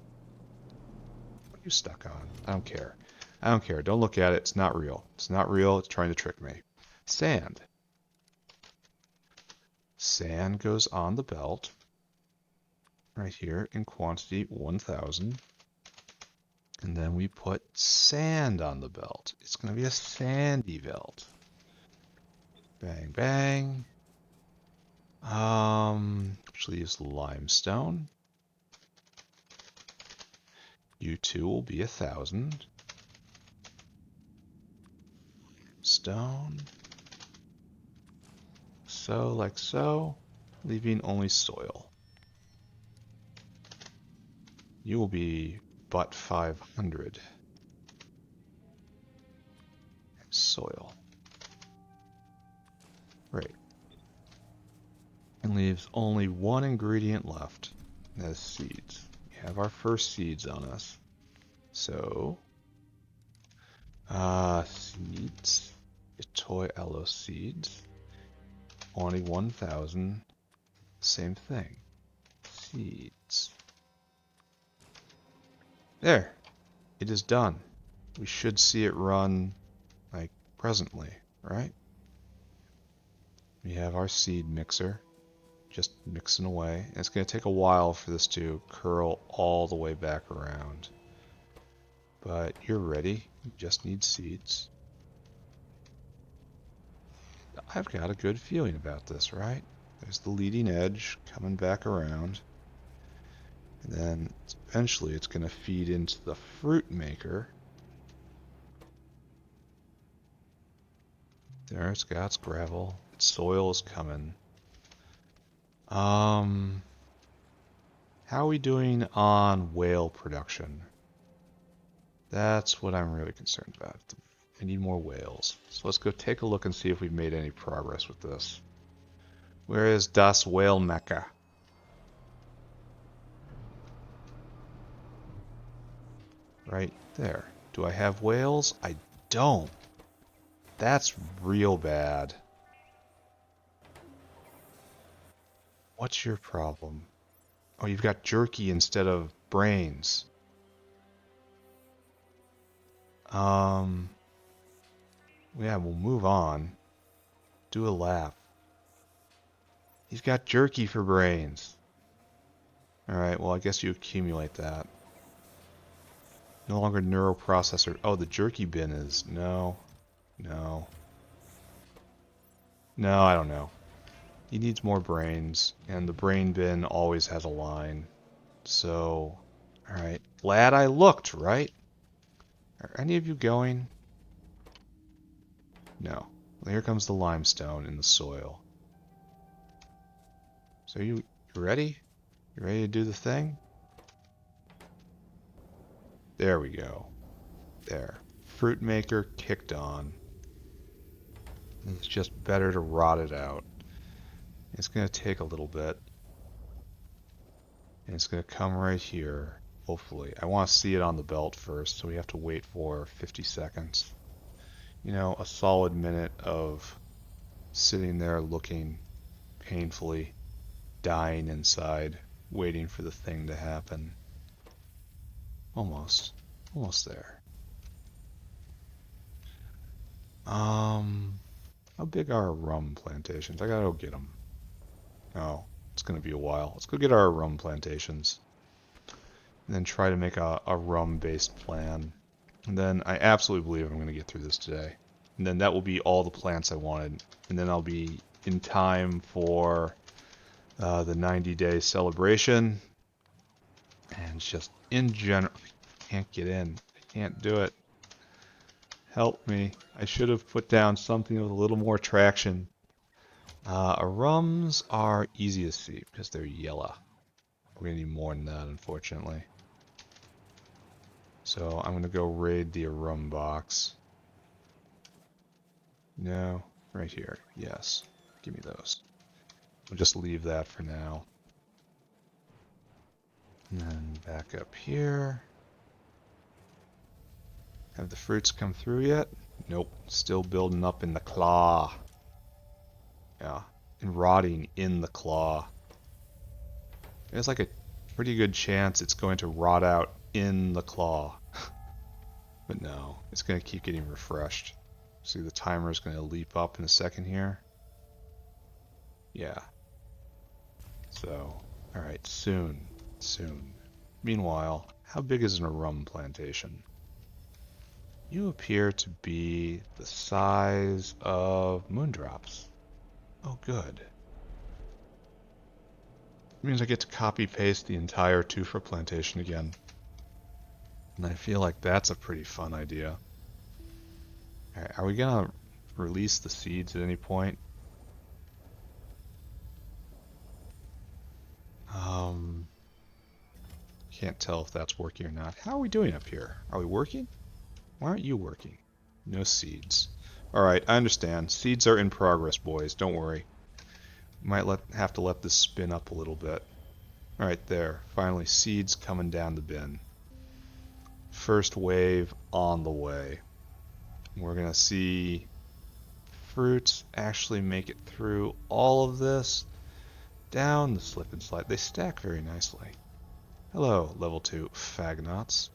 What are you stuck on? I don't care. I don't care. Don't look at it. It's not real. It's not real. It's trying to trick me. Sand. Sand goes on the belt. Right here in quantity 1,000. And then we put sand on the belt. It's going to be a sandy belt. Bang, bang. Which leaves limestone. U2 will be 1,000. Stone. So, like so. Leaving only soil. You will be but 500. Soil. Right. And leaves only one ingredient left. That is seeds. We have our first seeds on us. So, seeds. Yotoi Aloe seeds. Only 1,000. Same thing. Seeds. There. It is done. We should see it run, like, presently, right? We have our seed mixer. Just mixing away. And it's going to take a while for this to curl all the way back around. But you're ready. You just need seeds. I've got a good feeling about this, right? There's the leading edge coming back around. And then eventually it's going to feed into the fruit maker. There it's got its gravel. Its soil is coming. How are we doing on whale production? That's what I'm really concerned about. I need more whales. So let's go take a look and see if we've made any progress with this. Where is Das Whale Mecca? Right there. Do I have whales? I don't. That's real bad. What's your problem? Oh, you've got jerky instead of brains. Yeah, we'll move on. Do a lap. He's got jerky for brains. Alright, well I guess you accumulate that. No longer neuroprocessor. Oh, the jerky bin is... No. No. No, I don't know. He needs more brains, and the brain bin always has a line. So, alright. Glad I looked, right? Are any of you going? No. Well, here comes the limestone in the soil. So you ready? You ready to do the thing? There we go. There. Fruit maker kicked on. It's just better to rot it out. It's going to take a little bit. And it's going to come right here, hopefully. I want to see it on the belt first, so we have to wait for 50 seconds. You know, a solid minute of sitting there looking painfully, dying inside, waiting for the thing to happen. Almost. Almost there. How big are our rum plantations? I gotta go get them. Oh, it's gonna be a while. Let's go get our rum plantations. And then try to make a rum-based plan. And then I absolutely believe I'm gonna get through this today. And then that will be all the plants I wanted. And then I'll be in time for the 90-day celebration. And just in general, I can't get in. I can't do it. Help me. I should have put down something with a little more traction. Arums are easy to see because they're yellow. We're going to need more than that, unfortunately. So I'm going to go raid the Arum box. No, right here. Yes. Give me those. We'll just leave that for now. And then back up here. Have the fruits come through yet? Nope. Still building up in the claw. Yeah. And rotting in the claw. There's like a pretty good chance it's going to rot out in the claw. But no, it's going to keep getting refreshed. See, the timer is going to leap up in a second here. Yeah. So, alright, soon. Meanwhile, how big is an Arum plantation? You appear to be the size of moondrops. Oh, good. It means I get to copy-paste the entire tufa plantation again. And I feel like that's a pretty fun idea. Alright, are we gonna release the seeds at any point? Can't tell if that's working or not. How are we doing up here? Are we working? Why aren't you working? No seeds. Alright, I understand. Seeds are in progress, boys. Don't worry. Might have to let this spin up a little bit. Alright, there. Finally, seeds coming down the bin. First wave on the way. We're going to see fruits actually make it through all of this. Down the slip and slide. They stack very nicely. Hello, level 2 Fagnots.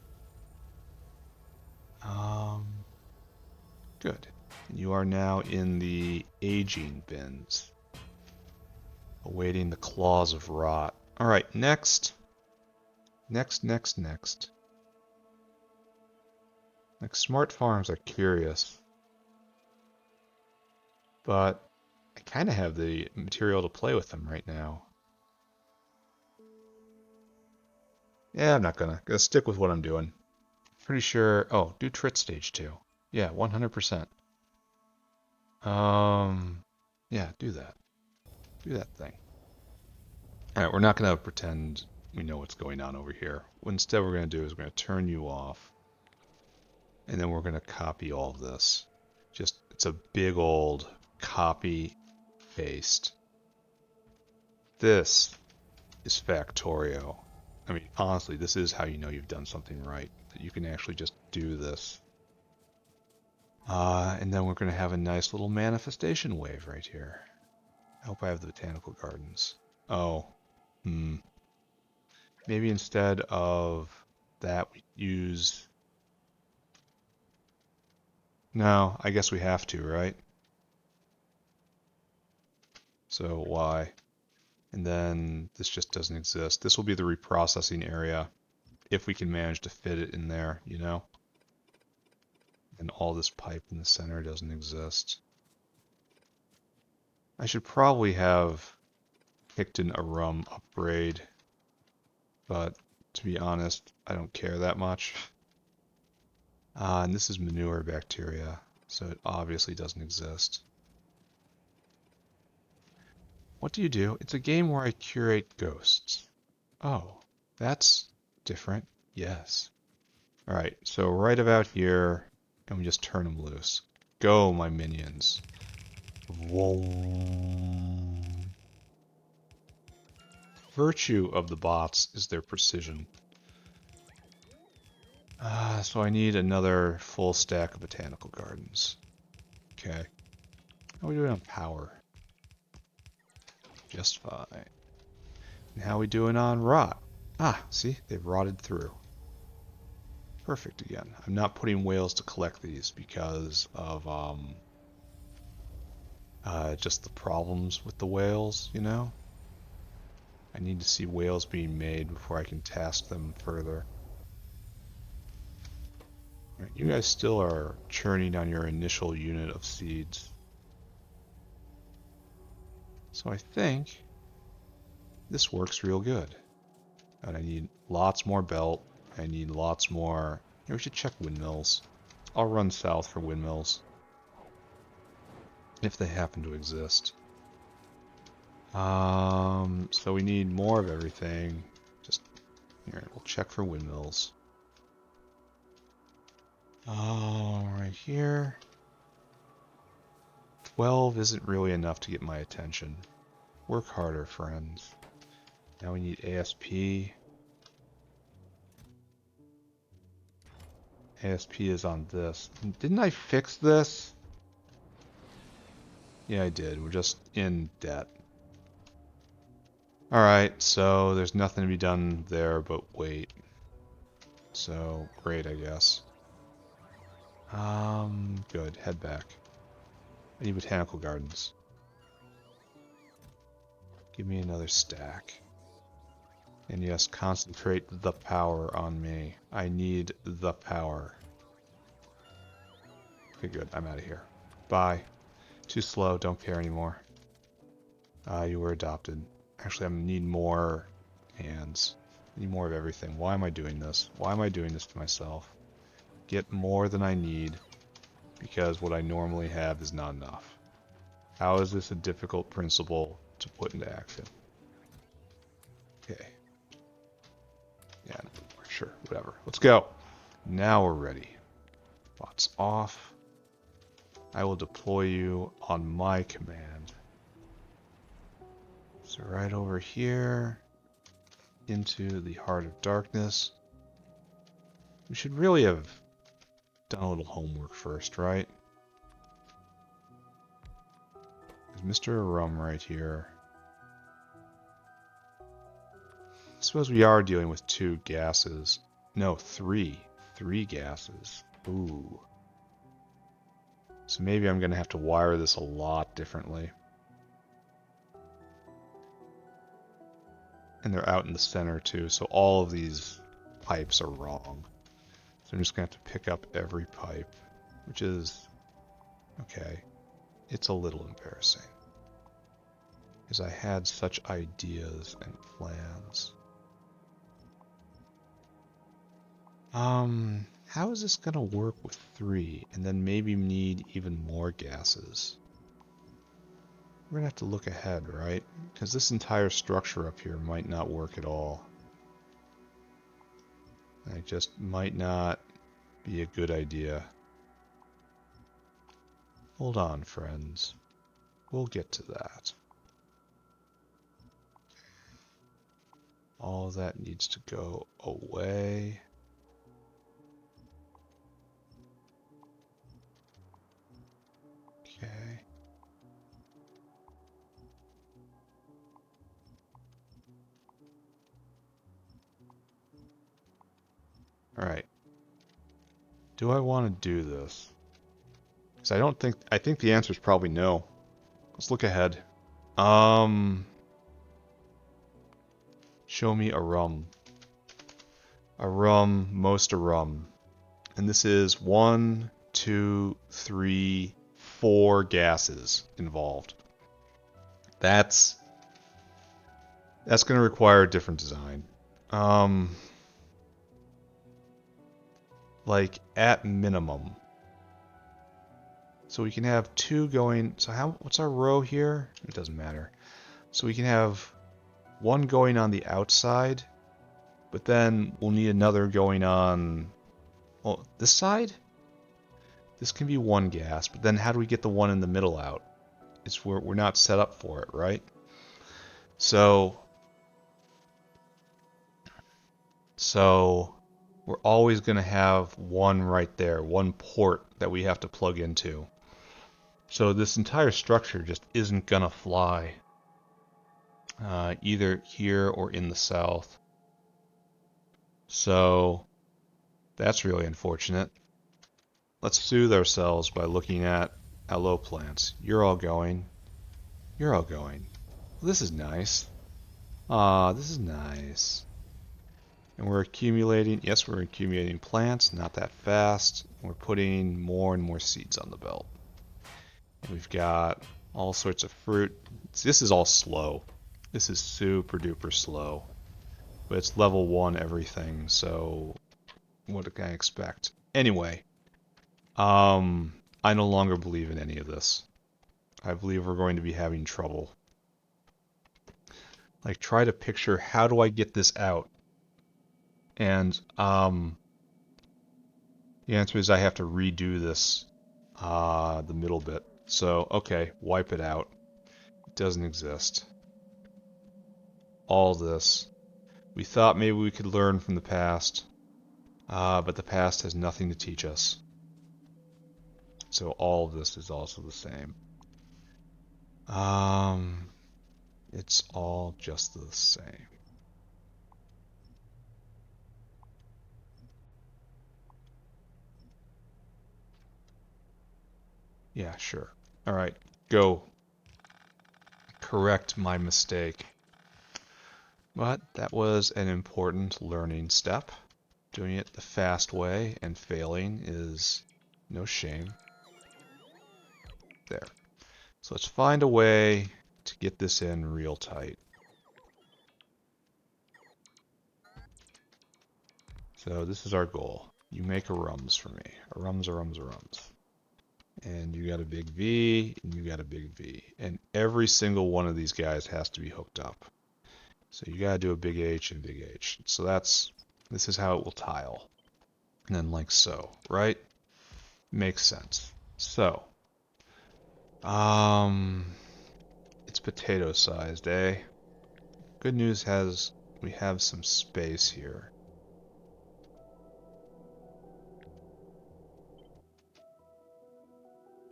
Good. You are now in the aging bins. Awaiting the claws of rot. Alright, next. Next. Like, smart farms are curious. But I kind of have the material to play with them right now. Yeah, I'm not gonna stick with what I'm doing. Pretty sure. Oh, do Trit Stage 2. Yeah, 100%. Yeah, do that. Do that thing. Alright, we're not gonna pretend we know what's going on over here. What instead we're gonna do is we're gonna turn you off. And then we're gonna copy all of this. Just, it's a big old copy paste. This is Factorio. I mean, honestly, this is how you know you've done something right. That you can actually just do this. And then we're going to have a nice little manifestation wave right here. I hope I have the botanical gardens. Oh. Maybe instead of that, we use... No, I guess we have to, right? So why? And then this just doesn't exist. This will be the reprocessing area if we can manage to fit it in there, you know? And all this pipe in the center doesn't exist. I should probably have picked an Arum upgrade, but to be honest, I don't care that much. And this is manure bacteria, so it obviously doesn't exist. What do you do? It's a game where I curate ghosts. Oh, that's different. Yes. Alright, so right about here, and we just turn them loose. Go, my minions. Vroom. virtue of the bots is their precision. So I need another full stack of botanical gardens. Okay. How are we doing on power? Just fine. And how are we doing on rot? Ah, see? They've rotted through. Perfect again. I'm not putting whales to collect these because of just the problems with the whales, you know? I need to see whales being made before I can task them further. Right, you guys still are churning on your initial unit of seeds. So I think this works real good. And I need lots more belt. I need lots more... Here, we should check windmills. I'll run south for windmills. If they happen to exist. So we need more of everything. Just here, we'll check for windmills. Right here. 12 isn't really enough to get my attention. Work harder, friends. Now we need ASP. ASP is on this. Didn't I fix this? Yeah, I did. We're just in debt. Alright, so there's nothing to be done there but wait. So, great, I guess. Good. Head back. I need botanical gardens. Give me another stack. And yes, concentrate the power on me. I need the power. Okay, good. I'm out of here. Bye. Too slow. Don't care anymore. You were adopted. Actually, I need more hands. I need more of everything. Why am I doing this? Why am I doing this to myself? Get more than I need because what I normally have is not enough. How is this a difficult principle to put into action? Okay. Yeah, sure, whatever. Let's go. Now we're ready. Bots off. I will deploy you on my command. So right over here into the heart of darkness. We should really have done a little homework first, right? There's Mr. Arum right here. I suppose we are dealing with 2 gases. No, 3. 3 gases. Ooh. So maybe I'm going to have to wire this a lot differently. And they're out in the center too, so all of these pipes are wrong. So I'm just going to have to pick up every pipe, which is... okay. It's a little embarrassing. Because I had such ideas and plans. How is this going to work with 3 and then maybe need even more gases? We're going to have to look ahead, right? Because this entire structure up here might not work at all. It just might not be a good idea. Hold on, friends. We'll get to that. All of that needs to go away. Okay. Alright. Do I want to do this? Because I think the answer is probably no. Let's look ahead. Show me Arum. Arum, most Arum. And this is 1, 2, 3, 4 gases involved. That's going to require a different design. Like at minimum. So we can have 2 going. So what's our row here? It doesn't matter. So we can have 1 going on the outside, but then we'll need another going on, well, this side? This can be 1 gas, but then how do we get the one in the middle out? We're not set up for it, right? So So we're always going to have one right there, one port that we have to plug into. So this entire structure just isn't going to fly, either here or in the south. So that's really unfortunate. Let's soothe ourselves by looking at aloe plants. You're all going. You're all going. Well, this is nice. Ah, this is nice. And we're accumulating, yes, we're accumulating plants, not that fast. We're putting more and more seeds on the belt. And we've got all sorts of fruit. This is all slow. This is super duper slow. But it's level 1 everything, so what can I expect? Anyway, I no longer believe in any of this. I believe we're going to be having trouble. Like, try to picture, how do I get this out? And the answer is I have to redo this, the middle bit. So, okay, wipe it out. It doesn't exist. All this. We thought maybe we could learn from the past, but the past has nothing to teach us. So all of this is also the same. It's all just the same. Yeah, sure. All right, go. Correct my mistake. But that was an important learning step. Doing it the fast way and failing is no shame. There. So let's find a way to get this in real tight. So this is our goal. You make arums for me. Arums, arums, arums. And you got a big V, and you got a big V. And every single one of these guys has to be hooked up. So you gotta do a big H and big H. So this is how it will tile. And then like so, right? Makes sense. So, it's potato sized, eh? Good news we have some space here.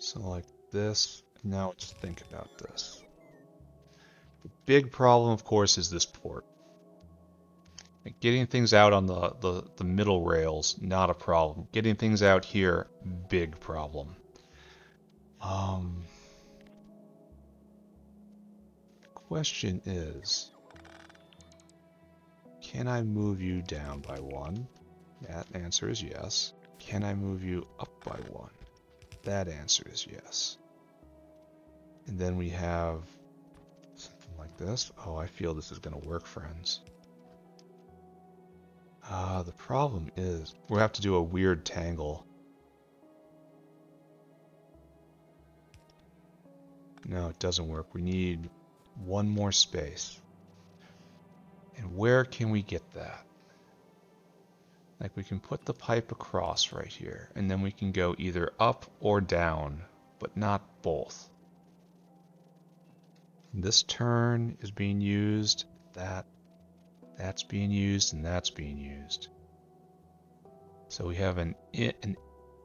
So like this, now let's think about this. The big problem, of course, is this port. Getting things out on the middle rails, not a problem. Getting things out here, big problem. Question is, can I move you down by 1? That answer is yes. Can I move you up by 1? That answer is yes. And then we have something like this. Oh, I feel this is going to work, friends. The problem is we'll have to do a weird tangle. No, it doesn't work. We need one more space. And where can we get that? Like, we can put the pipe across right here, and then we can go either up or down, but not both. This turn is being used, that's being used, and that's being used. So we have an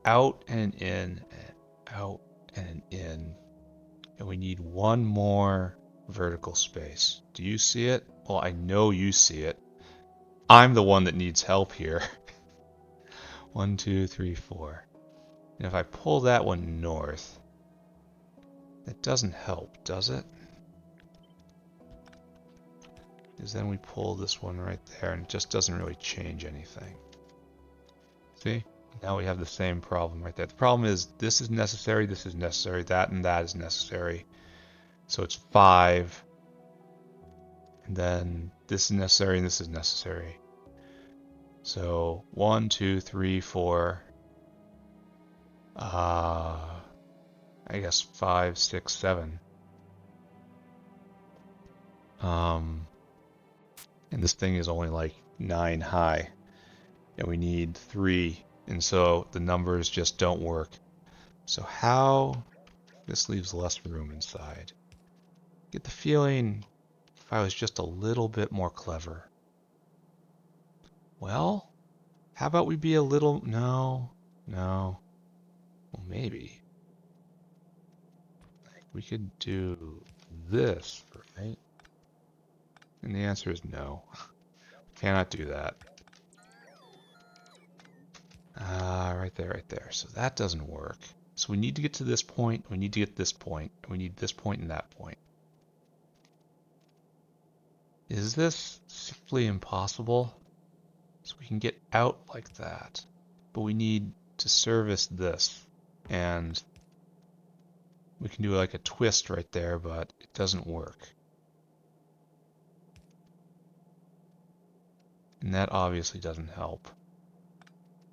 out and an in, and out and an in, and we need one more vertical space. Do you see it? Well, I know you see it. I'm the one that needs help here. 1, 2, 3, 4. And if I pull that one north, that doesn't help, does it? Because then we pull this one right there and it just doesn't really change anything. See? Now we have the same problem right there. The problem is this is necessary, that and that is necessary. So it's 5. And then this is necessary and this is necessary. So 1, 2, 3, 4. I guess 5, 6, 7. And this thing is only like 9 high. And we need 3. And so the numbers just don't work. So how? This leaves less room inside. Get the feeling if I was just a little bit more clever. Well, how about we be a little... No. Well, maybe. We could do this, right? And the answer is no. Cannot do that. Right there. So that doesn't work. So we need to get to this point, we need to get this point, and we need this point and that point. Is this simply impossible? So we can get out like that, but we need to service this, and we can do like a twist right there, but it doesn't work. And that obviously doesn't help.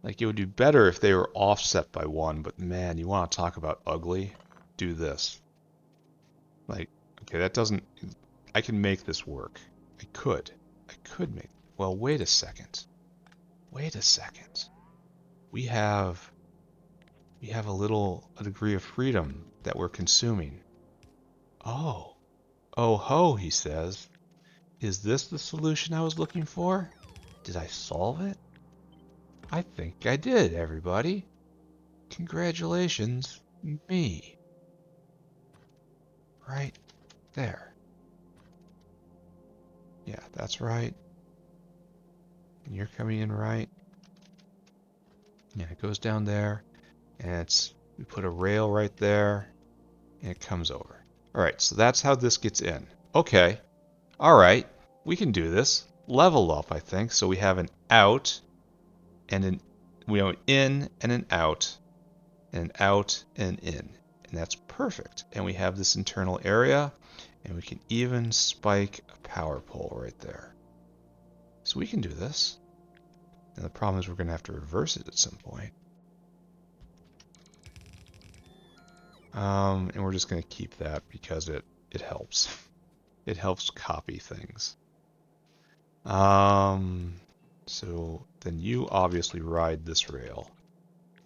Like, it would be better if they were offset by 1, but man, you want to talk about ugly? Do this. Like, okay, that doesn't... I can make this work. I could make... Well, wait a second. We have a degree of freedom that we're consuming. Oh ho, he says. Is this the solution I was looking for? Did I solve it? I think I did, everybody. Congratulations, me. Right there. Yeah, that's right. And you're coming in right. Yeah, it goes down there, and we put a rail right there, and it comes over. All right, so that's how this gets in. Okay, all right, we can do this. Level up, I think. So we have an out, and we have an in and an out, and an out and an in, and that's perfect. And we have this internal area, and we can even spike a power pole right there. So we can do this. And the problem is we're going to have to reverse it at some point. And we're just going to keep that because it helps. It helps copy things. So then you obviously ride this rail.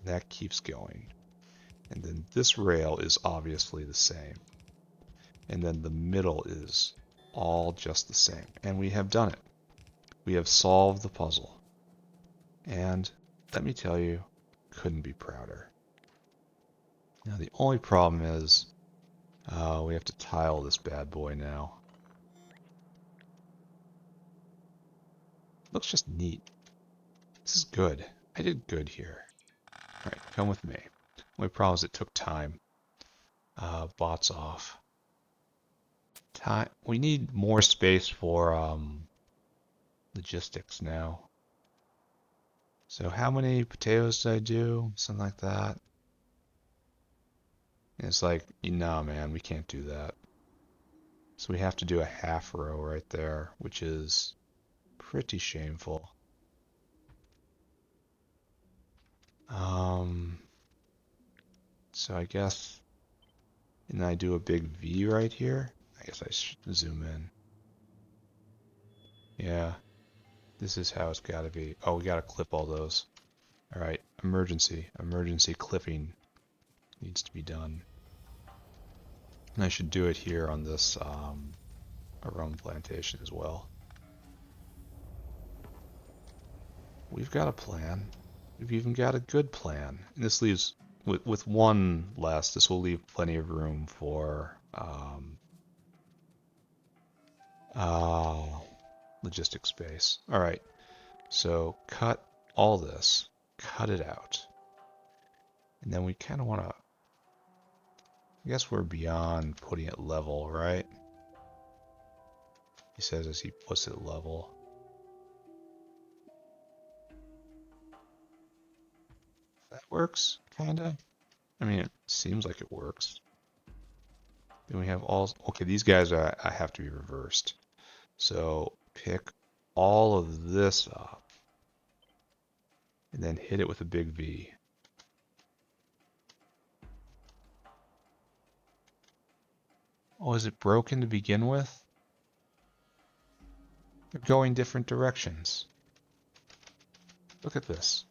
That keeps going. And then this rail is obviously the same. And then the middle is all just the same. And we have done it. We have solved the puzzle. And let me tell you, couldn't be prouder. Now the only problem is we have to tile this bad boy now. Looks just neat. This is good. I did good here. Alright, come with me. Only problem is it took time. Bots off. We need more space for logistics now. So how many potatoes did I do? Something like that. And it's like, nah man, we can't do that. So we have to do a half row right there, which is pretty shameful. So I guess, and I do a big V right here. I guess I should zoom in. Yeah, this is how it's gotta be. Oh, we gotta clip all those. All right, emergency clipping needs to be done. And I should do it here on this Arum plantation as well. We've got a plan. We've even got a good plan. And this leaves, with one less, this will leave plenty of room for logistic space. All right, so cut all this, cut it out. And then we kind of want to, I guess we're beyond putting it level, right? He says as he puts it level. That works, kinda. I mean, it seems like it works. Then we have all, okay, these guys I have to be reversed. So pick all of this up and then hit it with a big V. Oh, is it broken to begin with? They're going different directions. Look at this.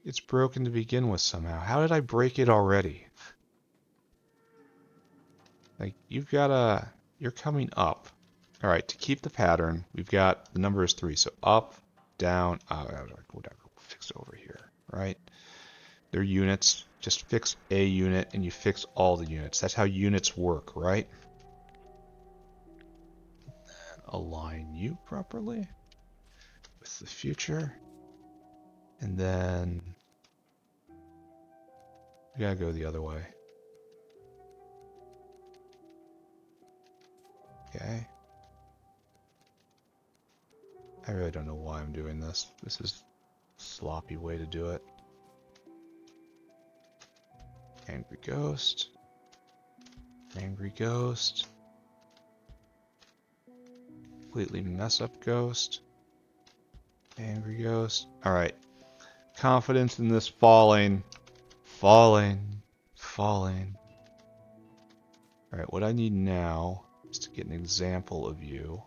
It's broken to begin with somehow. How did I break it already? Like, you're coming up. All right, to keep the pattern, we've got the number is 3. So up, down, whatever. Fix it over here, right? They're units. Just fix a unit and you fix all the units. That's how units work, right? And align you properly with the future. And then we gotta go the other way. Okay. I really don't know why I'm doing this. This is a sloppy way to do it. Angry Ghost. Angry Ghost. Completely mess up Ghost. Angry Ghost. Alright. Confidence in this falling. Falling. Falling. Alright, what I need now is to get an example of you.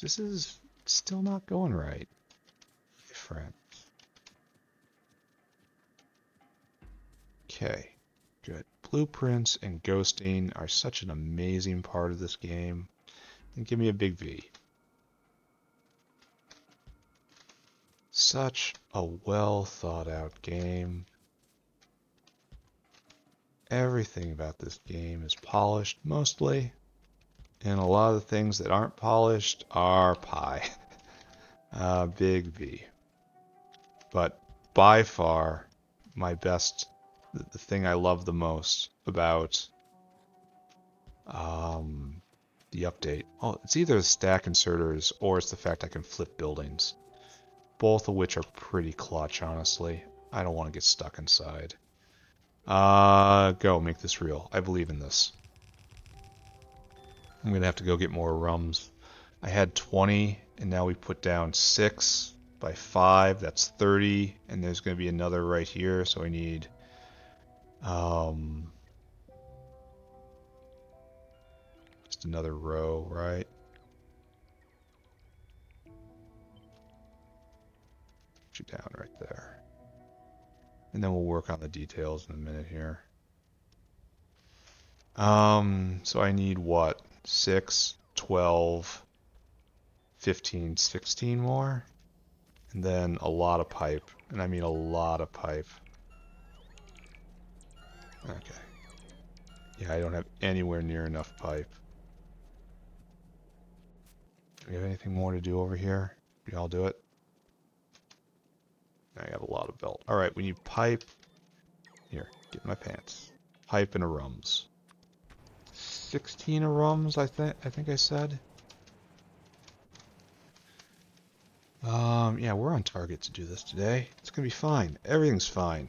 This is still not going right, my friend. Okay, good. Blueprints and ghosting are such an amazing part of this game. And give me a big V. Such a well thought out game. Everything about this game is polished mostly. And a lot of the things that aren't polished are pie. Big V. But by far, my best, the thing I love the most about the update. Oh, it's either the stack inserters or it's the fact I can flip buildings. Both of which are pretty clutch, honestly. I don't want to get stuck inside. Go, make this real. I believe in this. I'm going to have to go get more rums. I had 20, and now we put down 6 by 5. That's 30, and there's going to be another right here, so I need... just another row, right? Put you down right there. And then we'll work on the details in a minute here. So I need what? 6, 12, 15, 16 more? And then a lot of pipe. And I mean a lot of pipe. Okay. Yeah, I don't have anywhere near enough pipe. Do we have anything more to do over here? Do y'all do it? I have a lot of belt. Alright, we need pipe. Here, get my pants. Pipe and Arums. 16 Arums, I think I said. Yeah, we're on target to do this today. It's gonna be fine. Everything's fine.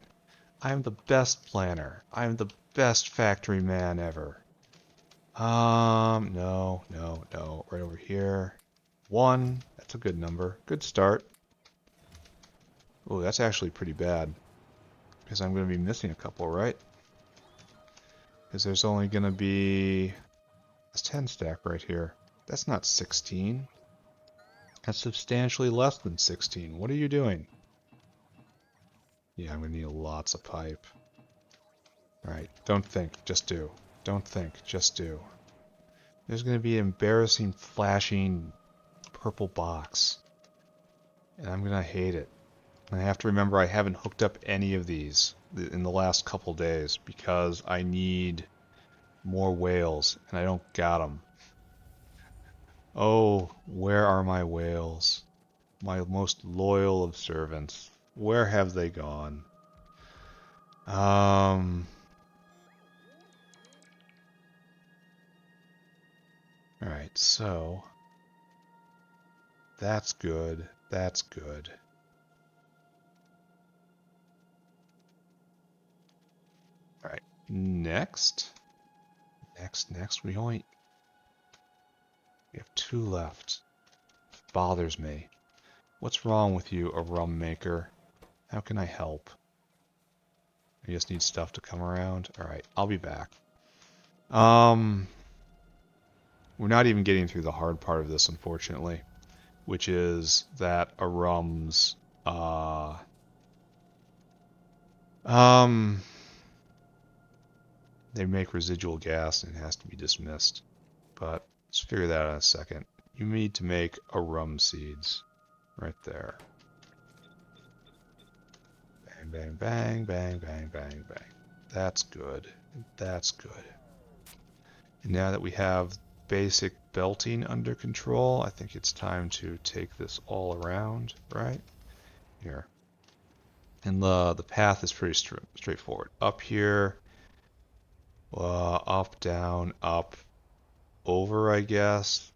I am the best planner. I am the best factory man ever. No. Right over here. 1. That's a good number. Good start. Oh, that's actually pretty bad. Because I'm going to be missing a couple, right? Because there's only going to be a 10 stack right here. That's not 16. That's substantially less than 16. What are you doing? Yeah, I'm going to need lots of pipe. Alright, don't think, just do. Don't think, just do. There's going to be an embarrassing, flashing purple box. And I'm going to hate it. And I have to remember I haven't hooked up any of these in the last couple days because I need more whales and I don't got them. Oh, where are my whales? My most loyal of servants. Where have they gone? Alright, so that's good. That's good. Alright, next. Next. We have 2 left. Bothers me. What's wrong with you, a rum maker? How can I help? I just need stuff to come around. Alright, I'll be back. We're not even getting through the hard part of this, unfortunately, which is that Arums, they make residual gas and it has to be dismissed. But Let's figure that out in a second. You need to make Arum seeds. Right there. Bang, bang, bang, bang, bang, bang, bang. That's good. That's good. And now that we have basic belting under control, I think it's time to take this all around, right? Here. And the path is pretty straightforward. Up here, up, down, up, over, I guess.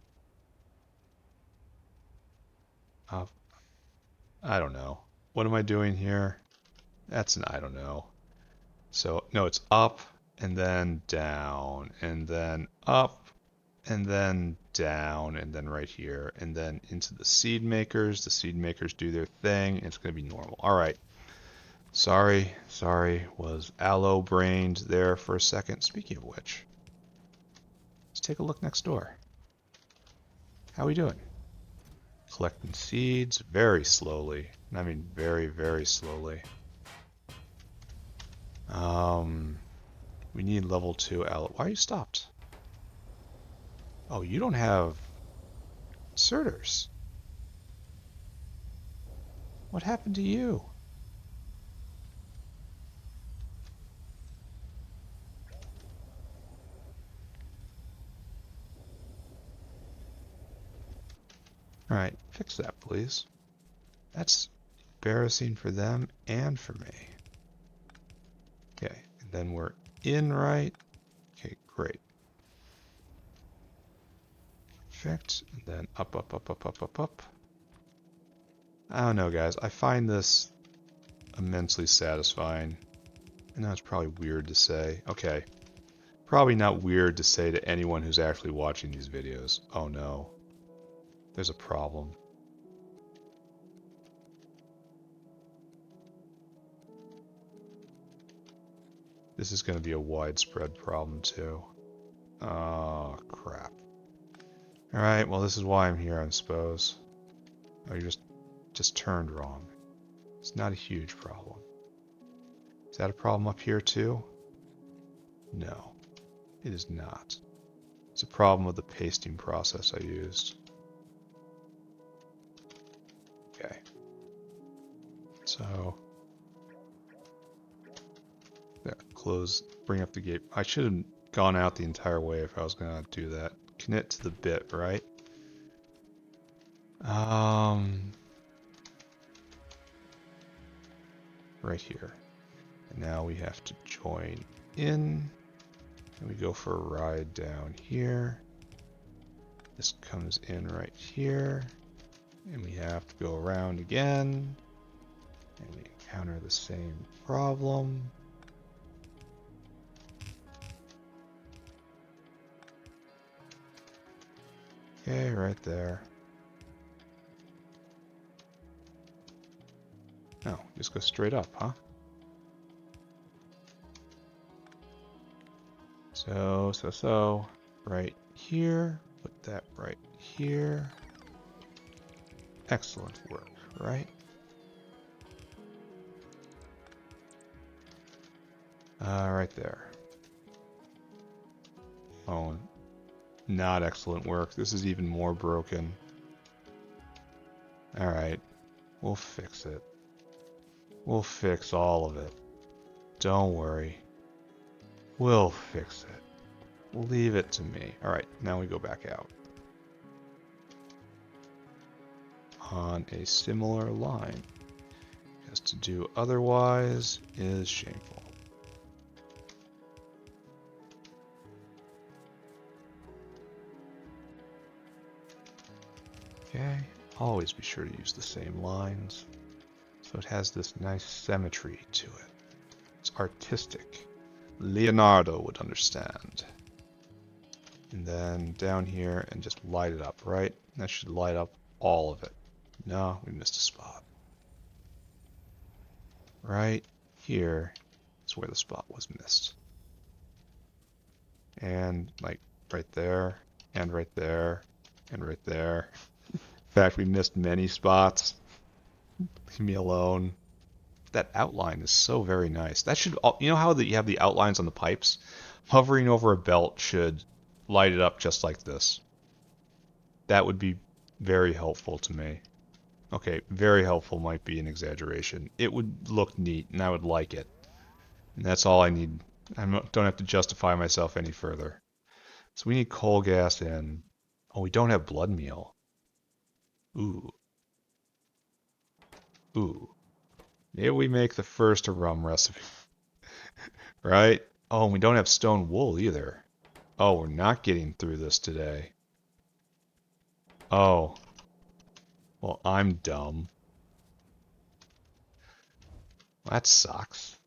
Up. I don't know. What am I doing here? That's an I don't know. So, no, it's up and then down and then up and then down and then right here and then into the seed makers. The seed makers do their thing. And it's going to be normal. All right. Sorry, was aloe brained there for a second. Speaking of which, let's take a look next door. How we doing? Collecting seeds very slowly. I mean very, very slowly. We need level 2 aloe. Why are you stopped? Oh, you don't have inserters. What happened to you? Alright, fix that, please. That's embarrassing for them and for me. Okay, and then we're in right. Okay, great. Perfect. And then up, up, up, up, up, up, up. I don't know, guys. I find this immensely satisfying. I know it's probably weird to say. Okay. Probably not weird to say to anyone who's actually watching these videos. Oh no. There's a problem. This is going to be a widespread problem too. Oh, crap. Alright, well this is why I'm here, I suppose. Oh, you just turned wrong. It's not a huge problem. Is that a problem up here too? No, it is not. It's a problem with the pasting process I used. Okay. So, yeah, close, bring up the gate. I should have gone out the entire way if I was going to do that. Connect to the bit, right? Right here. And now we have to join in. And we go for a ride down here. This comes in right here. And we have to go around again. And we encounter the same problem. Okay, right there. Oh, just go straight up, huh? So, right here, put that right here. Excellent work, right? Right there. Oh, not excellent work. This is even more broken. Alright, we'll fix it. We'll fix all of it. Don't worry. We'll fix it. Leave it to me. Alright, now we go back out. On a similar line. Because to do otherwise is shameful. Okay, always be sure to use the same lines. So it has this nice symmetry to it. It's artistic. Leonardo would understand. And then down here and just light it up, right? That should light up all of it. No, we missed a spot. Right here is where the spot was missed. And like right there, and right there, and right there. In fact, we missed many spots. Leave me alone. That outline is so very nice. That should, you know how you have the outlines on the pipes? Hovering over a belt should light it up just like this. That would be very helpful to me. Okay, very helpful might be an exaggeration. It would look neat, and I would like it. And that's all I need. Don't have to justify myself any further. So we need coal gas in. Oh, we don't have blood meal. Ooh, ooh. Maybe we make the first Arum recipe, right? Oh, and we don't have stone wool either. Oh, we're not getting through this today. Oh, well, I'm dumb. That sucks.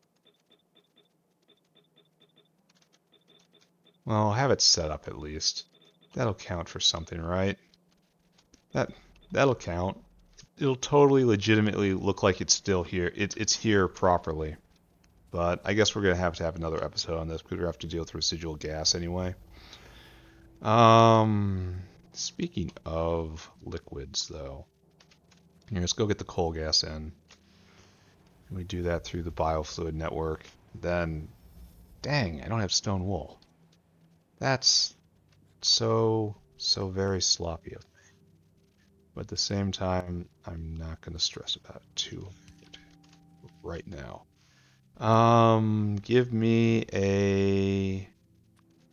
Well, I'll have it set up at least. That'll count for something, right? That that'll count. It'll totally legitimately look like it's still here. It's here properly. But I guess we're gonna have to have another episode on this because we have to deal with residual gas anyway. Speaking of liquids, though, here, let's go get the coal gas in. We do that through the biofluid network. Then, dang, I don't have stone wool. That's so very sloppy of me. But at the same time, I'm not gonna stress about it too hard right now. Give me a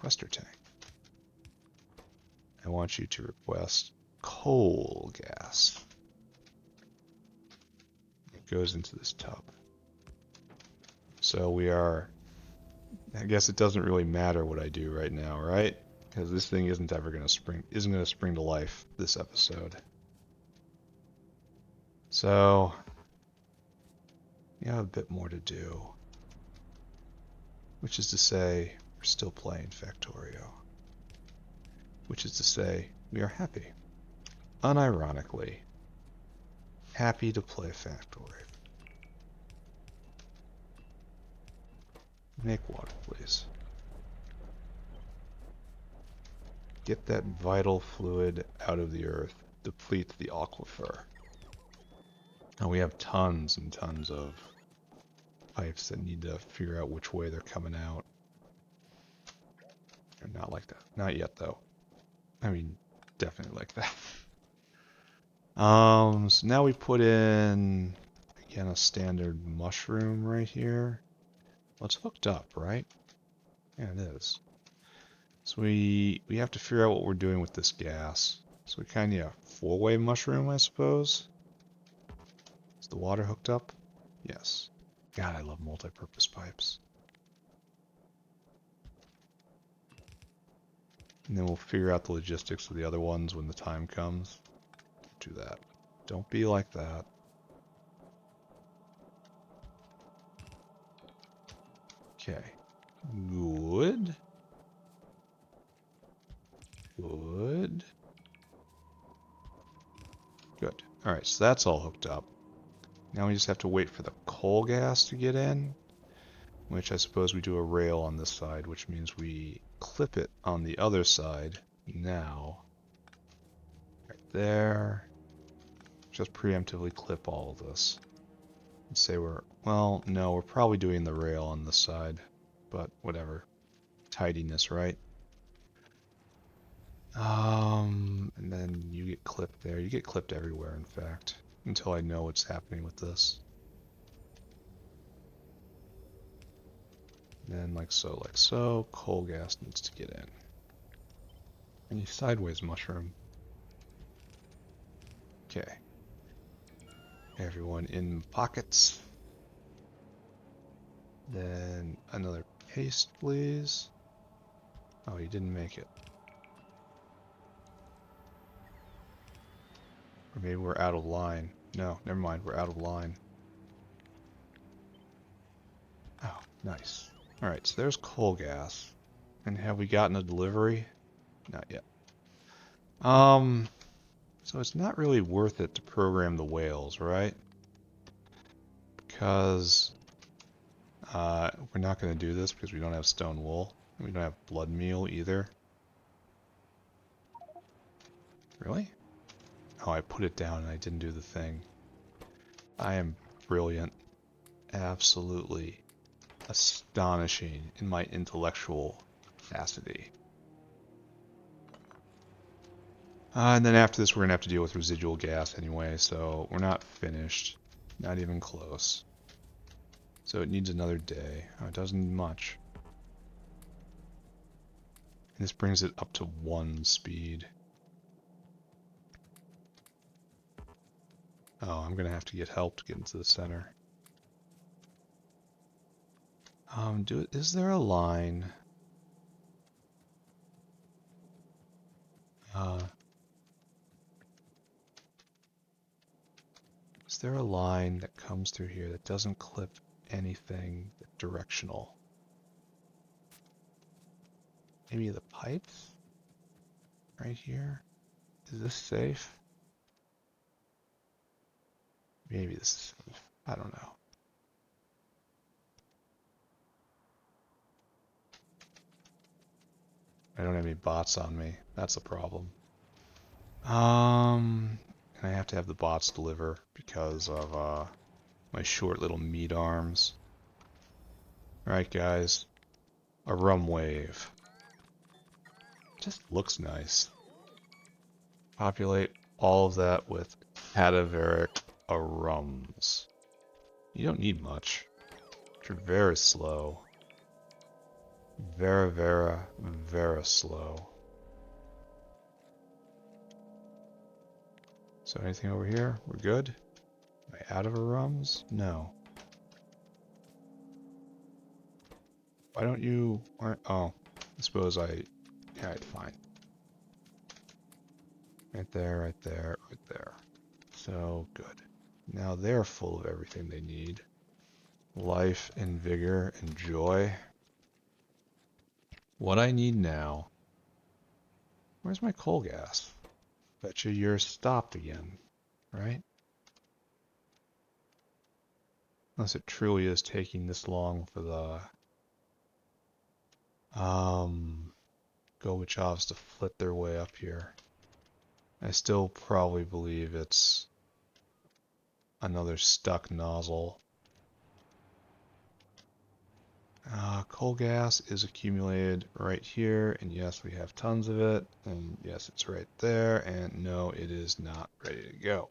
requester tank. I want you to request coal gas. It goes into this tub. So we are, I guess it doesn't really matter what I do right now, right? Because this thing isn't gonna spring to life this episode. So we have a bit more to do. Which is to say, we're still playing Factorio. Which is to say, we are happy. Unironically, happy to play Factorio. Make water, please. Get that vital fluid out of the earth. Deplete the aquifer. And we have tons and tons of pipes that need to figure out which way they're coming out. They're not like that. Not yet, though. I mean, definitely like that. So now we put in, again, a standard mushroom right here. Well, it's hooked up, right? Yeah, it is. So we have to figure out what we're doing with this gas. So we kind of need a four-way mushroom, I suppose. Is the water hooked up? Yes. God, I love multi-purpose pipes. And then we'll figure out the logistics of the other ones when the time comes. Do that. Don't be like that. Okay. Good. Good. Good. Alright, so that's all hooked up. Now we just have to wait for the coal gas to get in, which I suppose we do a rail on this side, which means we clip it on the other side now. Right there. Just preemptively clip all of this. And say well, no, we're probably doing the rail on this side, but whatever. Tidiness, right? And then you get clipped there. You get clipped everywhere, in fact, until I know what's happening with this. And then like so, coal gas needs to get in. And you sideways mushroom. Okay. Everyone in pockets. Then another paste, please. Oh, you didn't make it. Or maybe we're out of line. No, never mind, we're out of line. Oh, nice. Alright, so there's coal gas. And have we gotten a delivery? Not yet. So it's not really worth it to program the whales, right? Because we're not going to do this because we don't have stone wool. We don't have blood meal either. Really? Oh, I put it down and I didn't do the thing. I am brilliant. Absolutely astonishing in my intellectual capacity. And then after this, we're going to have to deal with residual gas anyway, so we're not finished. Not even close. So it needs another day. Oh, it doesn't need much. And this brings it up to 1 speed. Oh, I'm going to have to get help to get into the center. Is there a line? Is there a line that comes through here that doesn't clip anything directional? Maybe the pipes? Right here? Is this safe? Maybe this is safe. I don't know. I don't have any bots on me. That's a problem. And I have to have the bots deliver because of my short little meat arms. Alright guys, a rum wave. Just looks nice. Populate all of that with Cadaveric Arums. You don't need much. You're very slow. Very slow. So anything over here? We're good? Am I out of Arums? No. Why don't you... Oh, I suppose I... Alright, fine. Right there, right there, right there. So, good. Now they're full of everything they need. Life and vigor and joy. What I need now... Where's my coal gas? Betcha you're stopped again, right? Unless it truly is taking this long for the... Gorbachev to flit their way up here. I still probably believe it's another stuck nozzle. Coal gas is accumulated right here, and yes, we have tons of it, and yes, it's right there, and no, it is not ready to go.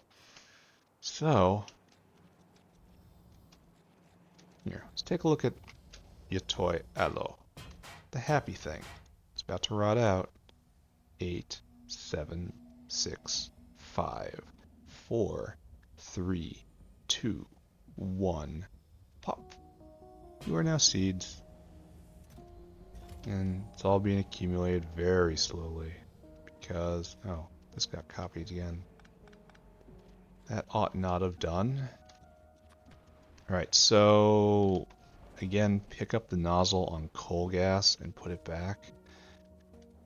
So, here, let's take a look at Yotoi Aloe, the happy thing. It's about to rot out. 8, 7, 6, 5, 4, 3, 2, 1, pop. You are now seeds. And it's all being accumulated very slowly because, oh, this got copied again. That ought not have done. Alright, so again, pick up the nozzle on coal gas and put it back.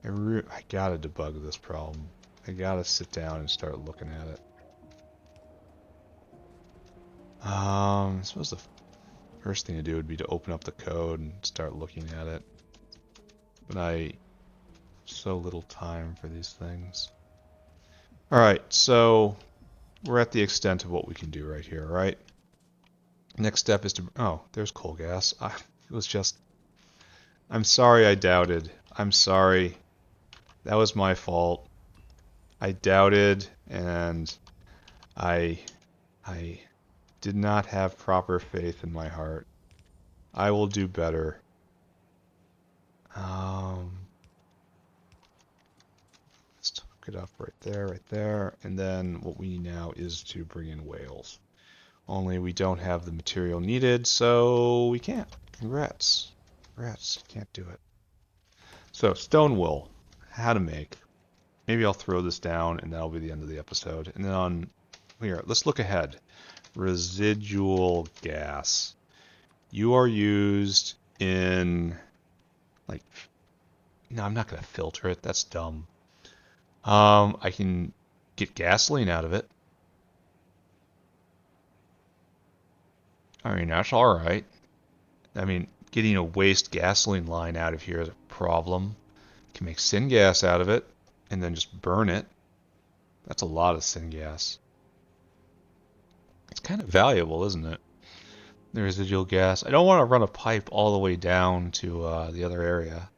I gotta debug this problem. I gotta sit down and start looking at it. I suppose the first thing to do would be to open up the code and start looking at it. But I so little time for these things. Alright, so we're at the extent of what we can do right here, right? Next step is to... Oh, there's coal gas. It was just... I'm sorry I doubted. I'm sorry. That was my fault. I doubted and I did not have proper faith in my heart. I will do better. Let's hook it up right there, and then what we need now is to bring in whales. Only we don't have the material needed, so we can't. Congrats. Congrats, can't do it. So, stone wool, how to make. Maybe I'll throw this down and that'll be the end of the episode. And then on here, let's look ahead. Residual gas. You are used in, like, no, I'm not going to filter it. That's dumb. I can get gasoline out of it. I mean, that's all right. I mean, getting a waste gasoline line out of here is a problem. Can make syngas out of it and then just burn it. That's a lot of syngas. It's kind of valuable, isn't it? The residual gas. I don't want to run a pipe all the way down to the other area.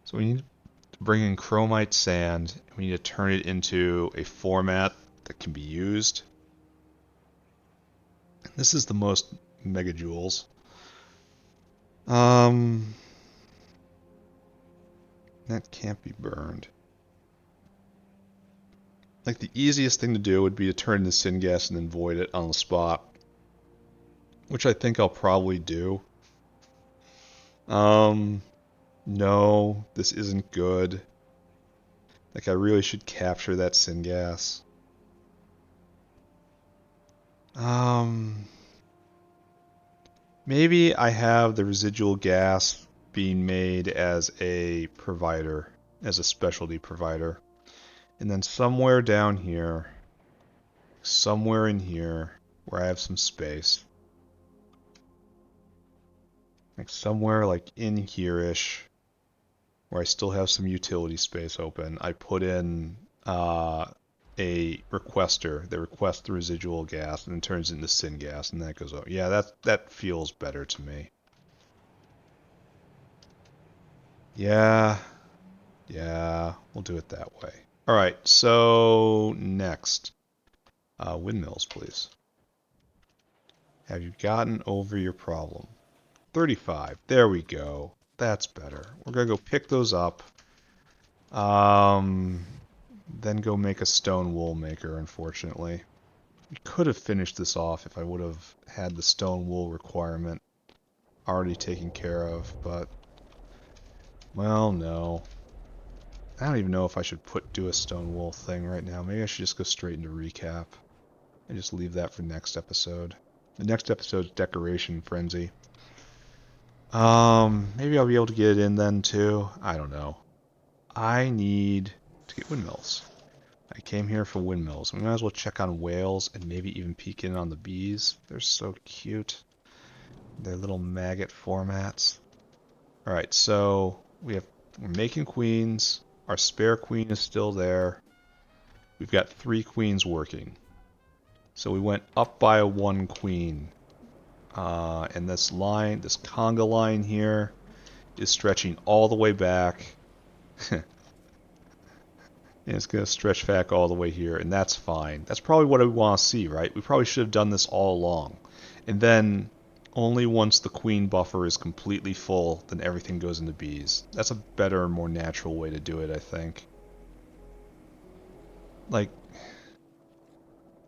So we need to bring in chromite sand, and we need to turn it into a format that can be used. This is the most megajoules. That can't be burned. Like, the easiest thing to do would be to turn into syngas and then void it on the spot, which I think I'll probably do. No, this isn't good. Like, I really should capture that syngas. Maybe I have the residual gas being made as a provider, as a specialty provider. And then somewhere down here, somewhere in here, where I have some space, like somewhere like in here-ish, where I still have some utility space open, I put in a requester that requests the residual gas and then turns it into syngas, and that goes out. Yeah, that feels better to me. Yeah, we'll do it that way. All right, so next, windmills, please. Have you gotten over your problem? 35. There we go. That's better. We're gonna go pick those up. Then go make a stone wool maker, unfortunately. We could have finished this off if I would have had the stone wool requirement already taken care of, but... well, no. I don't even know if I should do a stone wool thing right now. Maybe I should just go straight into recap and just leave that for next episode. The next episode's Decoration Frenzy. Maybe I'll be able to get it in then too. I don't know. I need to get windmills. I came here for windmills. We might as well check on whales and maybe even peek in on the bees. They're so cute. They're little maggot formats. Alright, so we're making queens. Our spare queen is still there. We've got 3 queens working. So we went up by 1 queen. And this line, this conga line here, is stretching all the way back. And it's going to stretch back all the way here, and that's fine. That's probably what I want to see, right? We probably should have done this all along. And then, only once the queen buffer is completely full, then everything goes into bees. That's a better, more natural way to do it, I think. Like,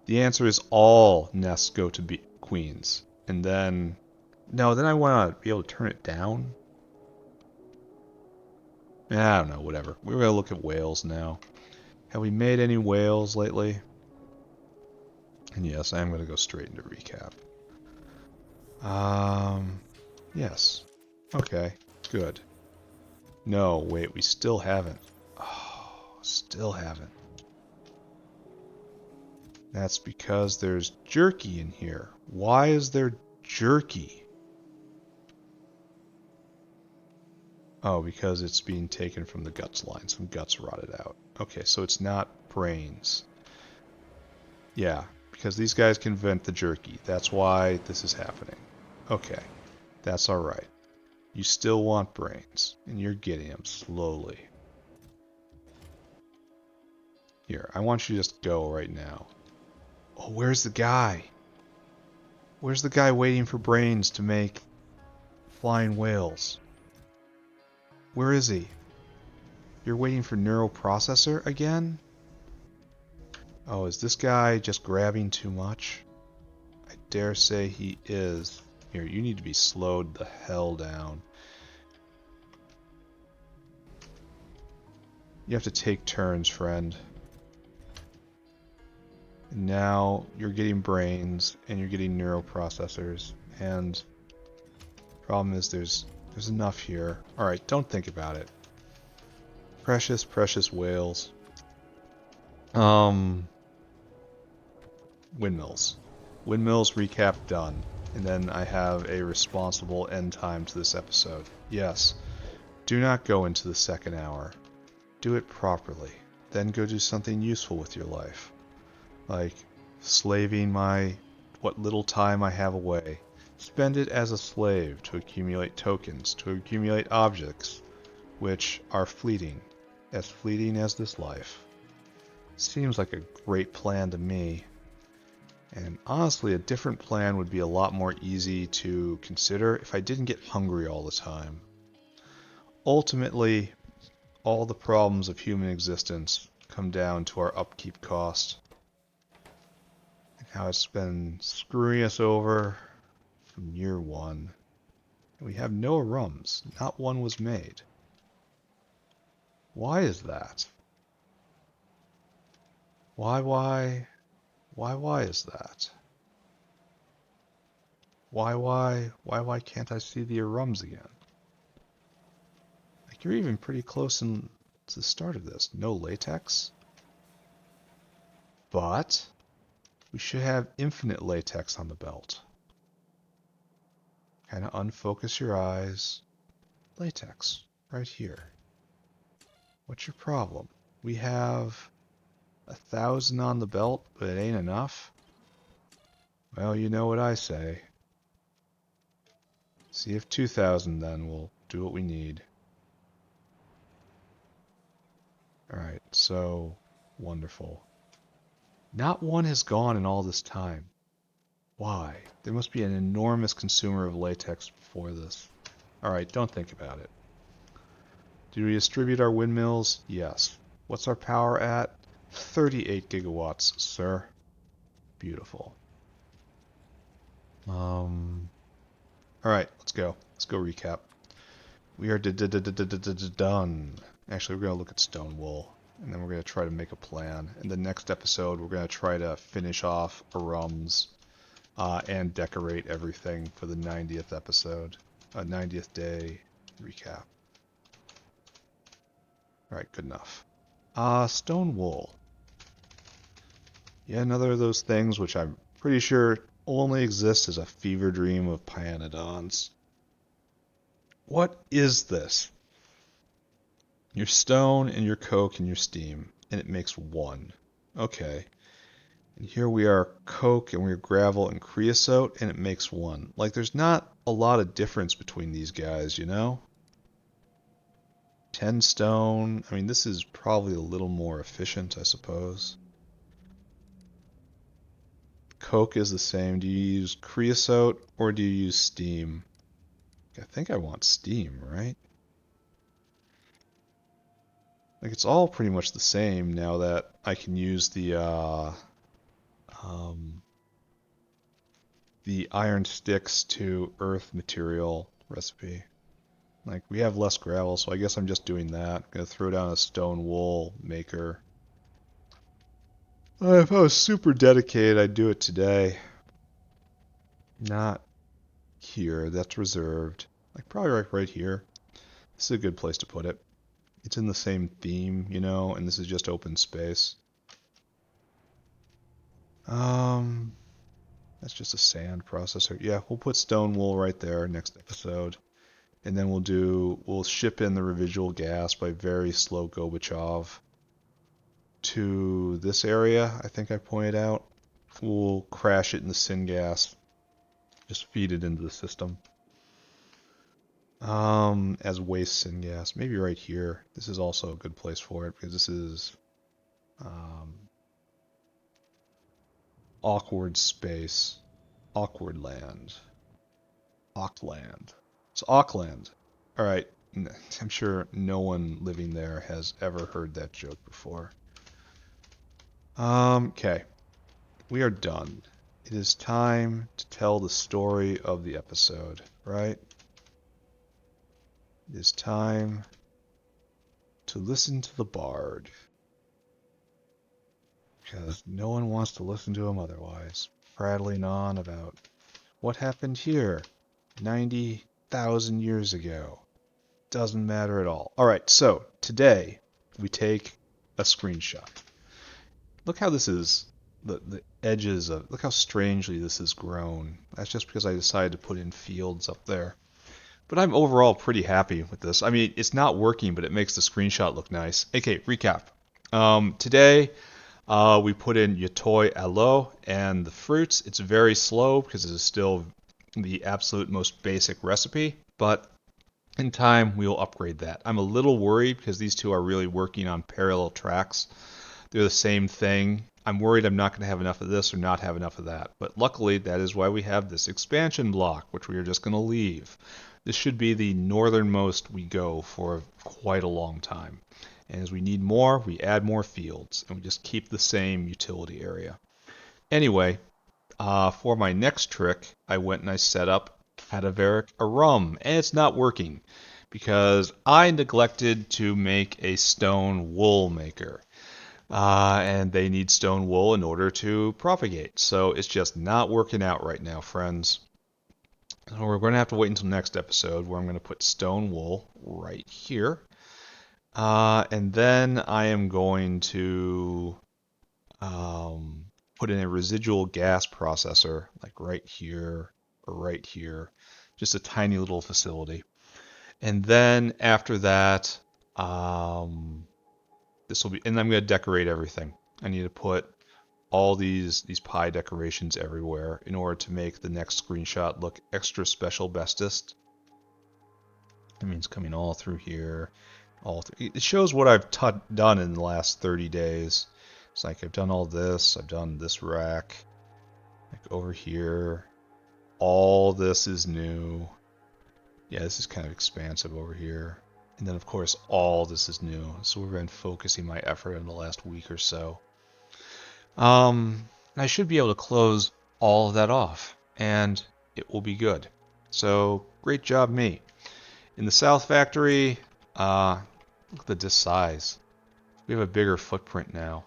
the answer is all nests go to queens. And then... no, then I want to be able to turn it down. I don't know, whatever. We're going to look at whales now. Have we made any whales lately? And yes, I am going to go straight into recap. Yes. Okay, good. No, wait, we still haven't. Oh, still haven't. That's because there's jerky in here. Why is there jerky? Oh, because it's being taken from the guts line. Some guts rotted out. Okay, so it's not brains. Yeah, because these guys can vent the jerky. That's why this is happening. Okay, that's alright. You still want brains, and you're getting them slowly. Here, I want you to just go right now. Oh, where's the guy? Where's the guy waiting for brains to make flying whales? Where is he? You're waiting for neural processor again? Oh, is this guy just grabbing too much? I dare say he is. Here, you need to be slowed the hell down. You have to take turns, friend. And now you're getting brains and you're getting neural processors, and problem is there's enough here. Alright, don't think about it. Precious, precious whales. Windmills. Windmills recap done. And then I have a responsible end time to this episode. Yes. Do not go into the second hour. Do it properly. Then go do something useful with your life. Like slaving what little time I have away. Spend it as a slave to accumulate tokens, to accumulate objects, which are fleeting as fleeting as this life. Seems like a great plan to me. And honestly, a different plan would be a lot more easy to consider if I didn't get hungry all the time. Ultimately, all the problems of human existence come down to our upkeep cost. And how it's been screwing us over from year one. And we have no Arums. Not one was made. Why is that? Why is that? Why can't I see the Arums again? Like, you're even pretty close to the start of this. No latex? But we should have infinite latex on the belt. Kind of unfocus your eyes. Latex, right here. What's your problem? We have 1,000 on the belt, but it ain't enough? Well, you know what I say. See if 2,000 then will do what we need. Alright, so wonderful. Not one has gone in all this time. Why? There must be an enormous consumer of latex before this. Alright, don't think about it. Do we distribute our windmills? Yes. What's our power at? 38 gigawatts, sir. Beautiful. Alright, let's go. Let's go recap. We are done. Actually, we're going to look at stone wool, and then we're going to try to make a plan. In the next episode, we're going to try to finish off Arums and decorate everything for the 90th episode, 90th day recap. Alright, good enough. Stone wool. Yeah, another of those things which I'm pretty sure only exists as a fever dream of Pyanodons. What is this? Your stone and your coke and your steam, and it makes one. Okay. And here we are coke and we're gravel and creosote, and it makes one. Like, there's not a lot of difference between these guys, you know? 10 stone. I mean, this is probably a little more efficient, I suppose. Coke is the same. Do you use creosote or do you use steam? I think I want steam, right? Like, it's all pretty much the same now that I can use the iron sticks to earth material recipe. Like, we have less gravel, so I guess I'm just doing that. I'm gonna throw down a stone wool maker. If I was super dedicated, I'd do it today. Not here. That's reserved. Like, probably right here. This is a good place to put it. It's in the same theme, you know, and this is just open space. That's just a sand processor. Yeah, we'll put stone wool right there next episode. And then we'll ship in the residual gas by very slow Gorbachev to this area, I think I pointed out. We'll crash it in the syngas. Just feed it into the system. As waste syngas. Maybe right here. This is also a good place for it because this is awkward space. Awkward land. Auckland. It's Auckland. Alright. I'm sure no one living there has ever heard that joke before. Okay. We are done. It is time to tell the story of the episode, right? It is time to listen to the bard. Because no one wants to listen to him otherwise. Prattling on about what happened here 90,000 years ago. Doesn't matter at all. Alright, so today we take a screenshot. Look how this is, the edges of, look how strangely this has grown. That's just because I decided to put in fields up there. But I'm overall pretty happy with this. I mean, it's not working, but it makes the screenshot look nice. Okay, recap. Today, we put in Yotoi Aloe and the fruits. It's very slow because it is still the absolute most basic recipe, but In time, we will upgrade that. I'm a little worried because these two are really working on parallel tracks. They're the same thing. I'm worried I'm not going to have enough of this or not have enough of that. But luckily, that is why we have this expansion block, which we are just going to leave. This should be the northernmost we go for quite a long time. And as we need more, we add more fields, and we just keep the same utility area. Anyway, for my next trick, I went and I set up Cadaveric Arum, and it's not working because I neglected to make a stone wool maker. And they need stone wool in order to propagate. So it's just not working out right now, friends. So we're going to have to wait until next episode where I'm going to put stone wool right here. And then I am going to put in a residual gas processor, like right here or right here. Just a tiny little facility. And then after that, this will be, and I'm going to decorate everything. I need to put all these pie decorations everywhere in order to make the next screenshot look extra special bestest. That means coming all through here, all through. It shows what I've done in the last 30 days. It's like I've done all this, I've done this rack, like over here. All this is new. Yeah, this is kind of expansive over here. And then of course all this is new. So we've been focusing my effort in the last week or so. I should be able to close all of that off, and it will be good. So, great job, me. In the South Factory, look at this size. We have a bigger footprint now.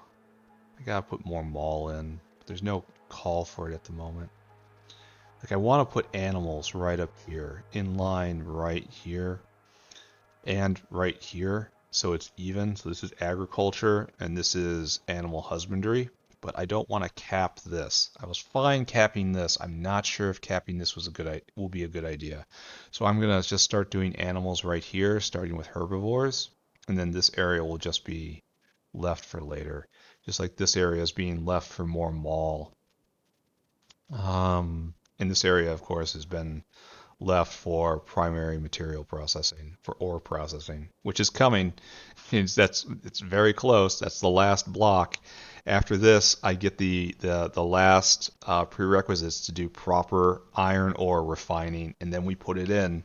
I gotta put more mall in. There's no call for it at the moment. Like, I want to put animals right up here, in line right here, and right here, so it's even. So this is agriculture, and this is animal husbandry. But I don't want to cap this. I was fine capping this. I'm not sure if capping this will be a good idea. So I'm gonna just start doing animals right here, starting with herbivores, and then this area will just be left for later. Just like this area is being left for more mall. And this area, of course, has been left for primary material processing, for ore processing, which is coming. It's very close. That's the last block. After this, I get the last prerequisites to do proper iron ore refining, and then we put it in.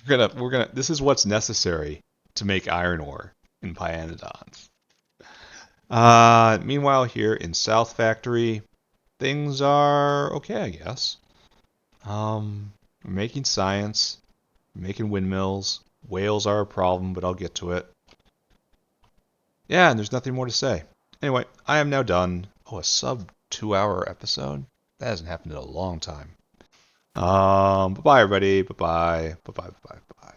We're gonna. This is what's necessary to make iron ore in Pyanodons. Meanwhile, here in South Factory, things are okay, I guess. We're making science, we're making windmills. Whales are a problem, but I'll get to it. Yeah, and there's nothing more to say. Anyway, I am now done. Oh, a sub 2 hour episode? That hasn't happened in a long time. Bye bye everybody. Bye bye. Bye bye. Bye bye. Bye.